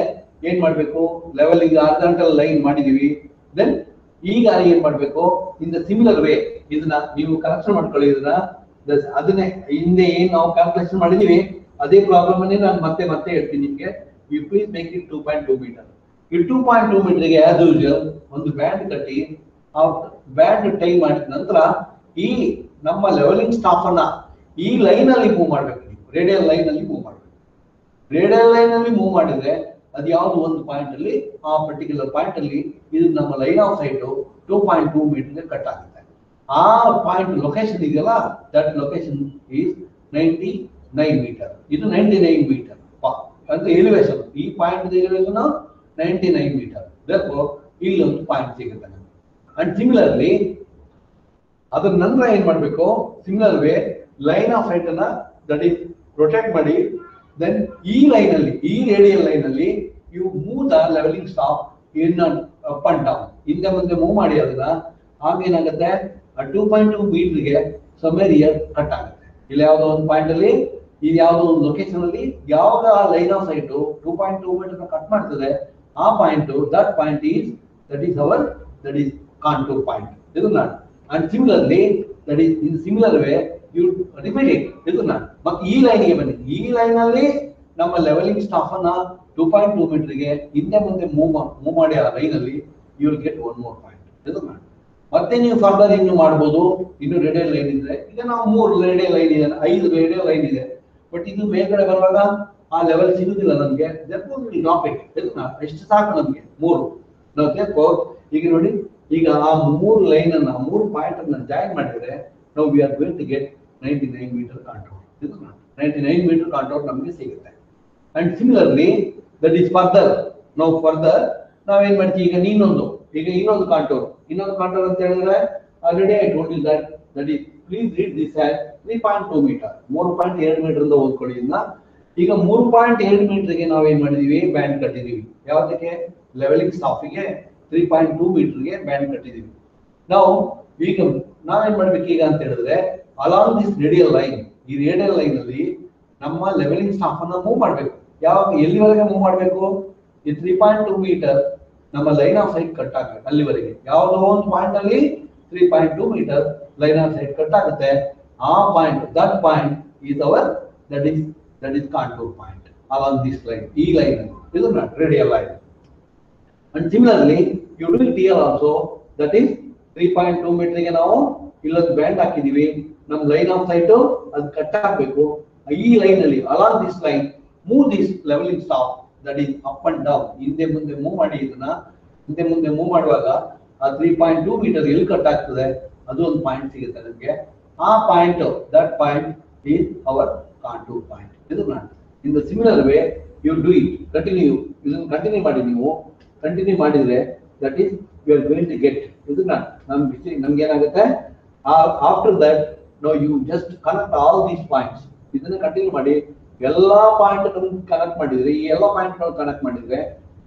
ಏನ್ ಮಾಡ್ಬೇಕು, ಲೆವೆಲಿಂಗ್ ಹಾರಿಜಾಂಟಲ್ ಲೈನ್ ಮಾಡಿದೀವಿ. ದೆನ್ ಈಗ ಏನ್ ಮಾಡ್ಬೇಕು, ಇನ್ ದ ಸಿಮಿಲರ್ ವೇ ಇದನ್ನ ನೀವು ಕರೆಕ್ಷನ್ ಮಾಡ್ಕೊಳ್ಳಿ. ಇದನ್ನ ಅದನ್ನೇ ಹಿಂದೆ ಏನ್ ನಾವು ಕ್ಯಾಲ್ಕುಲೇಷನ್ ಮಾಡಿದೀವಿ ಅದೇ ಪ್ರಾಬ್ಲಮ್ ಅನ್ನೇ ನಾನು ಮತ್ತೆ ಹೇಳ್ತೀನಿ ನಿಮ್ಗೆ. You please make it 2.2 meter. ಈ 2.2 ಮೀಟರ್ಗೆ ಆಸ್ ಯೂಶುವಲ್ ಒಂದು ಬ್ಯಾಂಡ್ ಕಟ್ಟಿ, ಆ ಬ್ಯಾಂಡ್ ಟೈ ಮಾಡಿದ ನಂತರ ಈ ನಮ್ಮ ಲೆವೆಲಿಂಗ್ ಸ್ಟಾಫ್ ಅನ್ನ ಈ ಲೈನ್ ಅಲ್ಲಿ ಮೂವ್ ಮಾಡ್ಬೇಕು. ನೀವು ರೇಡಿಯಲ್ ಲೈನ್ ಅಲ್ಲಿ ಮೂವ್ ಮಾಡ್ಬೇಕು. ರೇಡಿಯಲ್ ಲೈನ್ ಅಲ್ಲಿ ಮೂವ್ ಮಾಡಿದ್ರೆ ಅದು ಯಾವ್ದು ಒಂದು ಪಾಯಿಂಟ್ ಅಲ್ಲಿ, ಆ ಪರ್ಟಿಕ್ಯುಲರ್ ಪಾಯಿಂಟ್ ಅಲ್ಲಿ ಇದು ನಮ್ಮ ಲೈನ್ ಆಫ್ ಸೈಟ್ 2.2 ಮೀಟರ್ಗೆ ಕಟ್ ಆಗುತ್ತೆ. ಆ ಪಾಯಿಂಟ್ ಲೊಕೇಶನ್ ಇದೆಯಲ್ಲ, ದಟ್ ಲೊಕೇಶನ್ ಈಸ್ 99 ಮೀಟರ್. ಇದು 99 ಮೀಟರ್ ಅಂತ ಎಲಿವೇಶನ್. ಈ ಪಾಯಿಂಟ್ ಎಲಿವೇಶನ್ 99 ಮೀಟರ್. therefore ಇಲ್ಲಿ ಒಂದು ಪಾಯಿಂಟ್ ಸಿಗುತ್ತೆ ನಮಗೆ. ಅಂಡ್ ಸಿಮಿಲರ್ಲಿ ಅದರ ನಂತರ ಏನ್ ಮಾಡ್ಬೇಕು, similar way line of sight ಅನ್ನ ದಟ್ ಈಸ್ ರೊಟೇಟ್ ಮಾಡಿ ದೆನ್ ಈ ಲೈನ್ ಅಲ್ಲಿ, ಈ ರೇಡಿಯಲ್ ಲೈನ್ ಅಲ್ಲಿ you move the levelling staff in up and down, ಹಿಂದೆ ಮುಂದೆ ಮೂವ್ ಮಾಡಿ ಅದನ್ನ, ಆಗ ಏನಾಗುತ್ತೆ ಆ 2.2 ಮೀಟರ್ಗೆ ಸಮ್ವೇರ್ ಇಯರ್ ಕಟ್ ಆಗುತ್ತೆ. ಇಲ್ಲಿ ಯಾವುದೋ ಒಂದು ಪಾಯಿಂಟ್ ಅಲ್ಲಿ, ಇದು ಯಾವುದೋ ಒಂದು ಲೊಕೇಶನ್ ಅಲ್ಲಿ ಯಾವಾಗ line of sight 2.2 metre cut ಮಾಡ್ತದೆ, ಆ point, that point is that is contour point, isn't it? And similarly, that is in similar way you repeat it, isn't it? But ಈ ಲೈನ್ ಗೆ ಬನ್ನಿ, ಈ ಲೈನ್ ಅಲ್ಲಿ ನಮ್ಮ ಲೆವೆಲಿಂಗ್ ಸ್ಟಾಫ್ ಅನ್ನ 2.2 metre ಗೆ ಹಿಂದೆ ಮುಂದೆ ಮೂವ್ ಮಾಡಿ ಆ ಲೈನ್ ಅಲ್ಲಿ you will get one more point, isn't it? ಮತ್ತೆ ನೀವು ಫರ್ದರ್ ಇನ್ನು ಮಾಡಬಹುದು, ಇನ್ನು ರೇಡಿಯಲ್ ಲೈನ್ ಇದೆ. ಈಗ ನಾವು 3 ರೇಡಿಯಲ್ ಲೈನ್ ಇದೆ, 5 ರೇಡಿಯಲ್ ಲೈನ್ ಇದೆ, ಬಟ್ ಇದು ಮೇಲ್ಗಡೆ ಬರುವಾಗ ಆ ಲೆವೆಲ್ ಸಿಗುದಿಲ್ಲ ನಮ್ಗೆ, ಡ್ರಾಪ್ ಇಟ್, ಎಷ್ಟು ಸಾಕು ನಮ್ಗೆ 3. ನಾವು ಈಗ ನೋಡಿ, ಈಗ ಆ 3 ಲೈನ್ ಅನ್ನ, 3 ಪಾಯಿಂಟ್ ಅನ್ನ ಜಾಯಿನ್ ಮಾಡಿದ್ರೆ ನಾವು we are going to get 99 metre contour. 99 metre contour ನಮಗೆ ಸಿಗುತ್ತೆ. And similarly that is further, ನಾವು ಫರ್ದರ್ ನಾವೇನ್ ಮಾಡ್ತೀವಿ, ಈಗ ಇನ್ನೊಂದು ಕಾಂಟೋರ್ ಅಂತ ಹೇಳಿದ್ರೆ already I told you that is, please read this as 3.2 metre, 3.2 metre ಅಂತ ಓದ್ಕೊಳ್ಳಿ. ಈಗ 3.2 ಮೀಟರ್ಗೆ ನಾವೇನ್ ಮಾಡಿದೀವಿ, ಬ್ಯಾಂಡ್ ಕಟ್ಟಿದೀವಿ. ಯಾವ್ದಕ್ಕೆ? ಲೆವೆಲಿಂಗ್ ಸ್ಟಾಫಿಗೆ 3.2 ಮೀಟರ್ಗೆ ಬ್ಯಾಂಡ್ ಕಟ್ಟಿದೀವಿ. ನಾವು ಈಗ ನಾವೇನ್ ಮಾಡ್ಬೇಕು ಈಗ ಅಂತ ಹೇಳಿದ್ರೆ, ಅಲಾಂಗ್ ದಿಸ್ ರೇಡಿಯಲ್ ಲೈನ್, ಈ ರೇಡಿಯಲ್ ಲೈನ್ ಅಲ್ಲಿ ನಮ್ಮ ಲೆವೆಲಿಂಗ್ ಸ್ಟಾಫ್ ಅನ್ನ ಮೂವ್ ಮಾಡ್ಬೇಕು. ಯಾವಾಗ ಎಲ್ಲಿವರೆಗೆ ಮೂವ್ ಮಾಡ್ಬೇಕು? ಈ 3.2 ಮೀಟರ್ ನಮ್ಮ ಲೈನ್ ಆಫ್ ಸೈಟ್ ಕಟ್ ಆಗುತ್ತೆ ಅಲ್ಲಿವರೆಗೆ. ಯಾವುದೋ ಒಂದು ಪಾಯಿಂಟ್ ಅಲ್ಲಿ 3.2 metre line of sight cut ಆಗುತ್ತೆ. ಆ point, that point is our that is contour point along this line, ಈ ಲೈನ್ ಅಲ್ಲಿ, ಇದು radial line. And similarly you do it here also, that is 3.2 ಮೀಟರ್ಗೆ ನಾವು ಇಲ್ಲೊಂದು ಬ್ಯಾಂಡ್ ಹಾಕಿದೀವಿ, ನಮ್ಮ ಲೈನ್ ಆಫ್ ಸೈಟ್ ಅದು ಕಟ್ ಆಗಬೇಕು. ಈ ಲೈನ್ ಅಲ್ಲಿ along this line move this levelling staff, that is up and down, ಹಿಂದೆ ಮುಂದೆ ಮೂವ್ ಮಾಡಿ. ಇದನ್ನ ಹಿಂದೆ ಮುಂದೆ ಮೂವ್ ಮಾಡುವಾಗ ಆ 3.2 ಮೀಟರ್ ಎಲ್ಲಿ ಕಟ್ ಆಗ್ತದೆ ಅದು ಒಂದು ಪಾಯಿಂಟ್ ಸಿಗುತ್ತೆ ನಮಗೆ. ಆ point, that point is our contour point, ಇದು ನಾನು. In the similar way you do it, continue, ಇದನ್ನು ಕಂಟಿನ್ಯೂ ಮಾಡಿ. ನೀವು ಕಂಟಿನ್ಯೂ ಮಾಡಿದ್ರೆ that is you are going to get, ಇದು ನಮ್ಗೆ ಏನಾಗುತ್ತೆ, after that no you just connect all these points. ಇದನ್ನ ಕಂಟಿನ್ಯೂ ಮಾಡಿ, ಎಲ್ಲಾ ಪಾಯಿಂಟ್ ಕನೆಕ್ಟ್ ಮಾಡಿದ್ರೆ, ಈ ಎಲ್ಲ ಪಾಯಿಂಟ್ ಕನೆಕ್ಟ್ ಮಾಡಿದ್ರೆ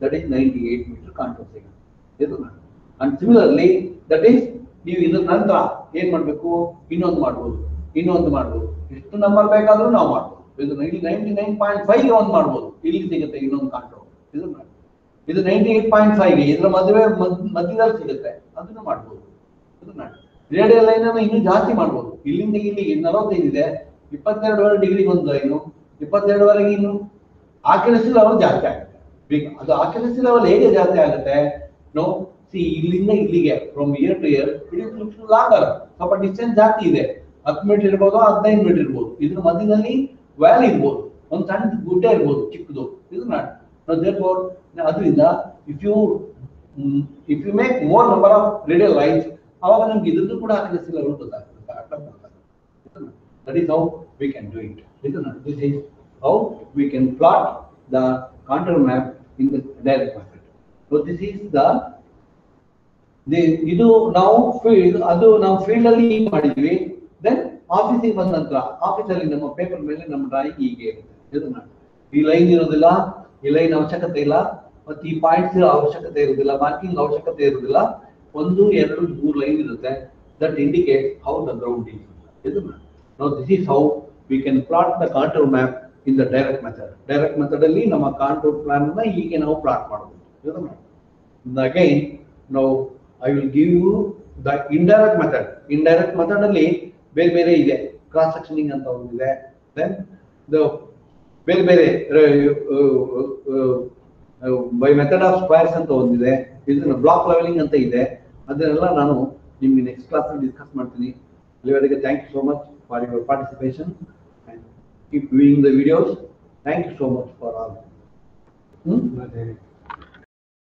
ದಟ್ ಈಸ್ 98 ಮೀಟರ್ ಕಾಂಟೋರ್ ಸಿಗುತ್ತೆ, ಇದು ನಾನು. ಅಂಡ್ ಸಿಮಿಲರ್ಲಿ ದಟ್ ಈಸ್, ನೀವು ಇದ್ರ ನಂತರ ಏನ್ ಮಾಡ್ಬೇಕು, ಇನ್ನೊಂದು ಮಾಡ್ಬೋದು. ಎಷ್ಟು ನಂಬರ್ ಬೇಕಾದ್ರೂ ನಾವು ಮಾಡ್ಬೋದು. ಇದು 99.5 ಒಂದು ಮಾಡ್ಬೋದು, ಇಲ್ಲಿ ಸಿಗುತ್ತೆ ಇನ್ನೊಂದು ಕಾಂಟೋರ್, ಇದು 98.5 ಇದ್ರ ಮಧ್ಯದಲ್ಲಿ ಸಿಗುತ್ತೆ, ಅದನ್ನು ಮಾಡ್ಬೋದು. ರೇಡಿಯಲ್ ಲೈನ್ ಅನ್ನು ಇನ್ನೂ ಜಾಸ್ತಿ ಮಾಡ್ಬೋದು. ಇಲ್ಲಿಂದ ಇಲ್ಲಿಗೆ 45 ಇದೆ, 22 ಡಿಗ್ರಿಗೆ ಒಂದು ಲೈನು, 22ವರೆಗೆ ಇನ್ನು ಆಕ್ಯುರಸಿ ಲೆವೆಲ್ ಜಾಸ್ತಿ ಆಗುತ್ತೆ. ಅದು ಆಕ್ಯುರಸಿ ಲೆವೆಲ್ ಹೇಗೆ ಜಾಸ್ತಿ ಆಗುತ್ತೆ? ನೋ ಸಿ, ಇಲ್ಲಿಂದ ಇಲ್ಲಿಗೆ from here to here it is looks longer, ಸ್ವಲ್ಪ ಡಿಸ್ಟೆನ್ಸ್ ಜಾಸ್ತಿ ಇದೆ. 10 ಮೀಟರ್ ಇರ್ಬೋದು, 15 ಮೀಟರ್ ಇರ್ಬೋದು. ಇದ್ರ ಮಧ್ಯದಲ್ಲಿ ವ್ಯಾಲಿ ಇರ್ಬೋದು, ಒಂದು ಸಣ್ಣ ಗುಡ್ಡ ಇರ್ಬೋದು, ಚಿಕ್ಕದು, ಇದು ಅದರಿಂದ if you make more number of radial lines, ಅವಾಗ ನಮ್ಗೆ ಇದ್ರದ್ದು ಕೂಡ ಆಕ್ಯುರಸಿ ಲೆವೆಲ್ ಗೊತ್ತಾಗುತ್ತೆ. That is how we can do it. This is how we can plot the contour map in the direct method. So this is ಇದು ನಾವು field, ಅದು ನಾವು field ಅಲ್ಲಿ ಹೀಗೆ ಮಾಡಿದ್ವಿ. ದೆನ್ ಆಫೀಸಿಗೆ ಬಂದ ನಂತರ ಆಫೀಸಲ್ಲಿ ನಮ್ಮ ಪೇಪರ್ ಮೇಲೆ ನಮ್ಮ ಡ್ರಾಯಿಂಗ್ ಹೀಗೆ ಇರುತ್ತೆ. ಈ ಲೈನ್ ಇರೋದಿಲ್ಲ, ಈ ಲೈನ್ ಅವಶ್ಯಕತೆ ಇಲ್ಲ, ಮತ್ತೆ ಈ ಪಾಯಿಂಟ್ಸ್ ಅವಶ್ಯಕತೆ ಇರುವುದಿಲ್ಲ, ಮಾರ್ಕಿಂಗ್ ಅವಶ್ಯಕತೆ ಇರುವುದಿಲ್ಲ. 1, 2, 3 ಲೈನ್ ಇರುತ್ತೆ. That indicate how the ground is. Now this is how we can plot the contour map in the direct method. Direct method ಅಲ್ಲಿ ನಮ್ಮ contour plan ಅನ್ನ ಹೀಗೆ ನಾವು ಪ್ಲಾಟ್ ಮಾಡಬಹುದು. Again, now I will give you the indirect method. Indirect method ಅಲ್ಲಿ ಬೇರೆ ಇದೆ, cross sectioning ಅಂತ ಒಂದಿದೆ, ದೆನ್ ದ ಬೇರೆ ಬೈ ಮೆಥಡ್ ಆಫ್ ಸ್ಕ್ವೇರ್ಸ್ ಅಂತ ಒಂದಿದೆ, ಇದನ್ನ ಬ್ಲಾಕ್ ಲೆವೆಲಿಂಗ್ ಅಂತ ಇದೆ. ಅದನ್ನೆಲ್ಲ ನಾನು ನಿಮ್ಗೆ ನೆಕ್ಸ್ಟ್ ಕ್ಲಾಸ್ ಅಲ್ಲಿ ಡಿಸ್ಕಸ್ ಮಾಡ್ತೀನಿ. ಅಲ್ಲಿವರೆಗೆ thank you so much for your participation and keep viewing the videos. Thank you so much for all.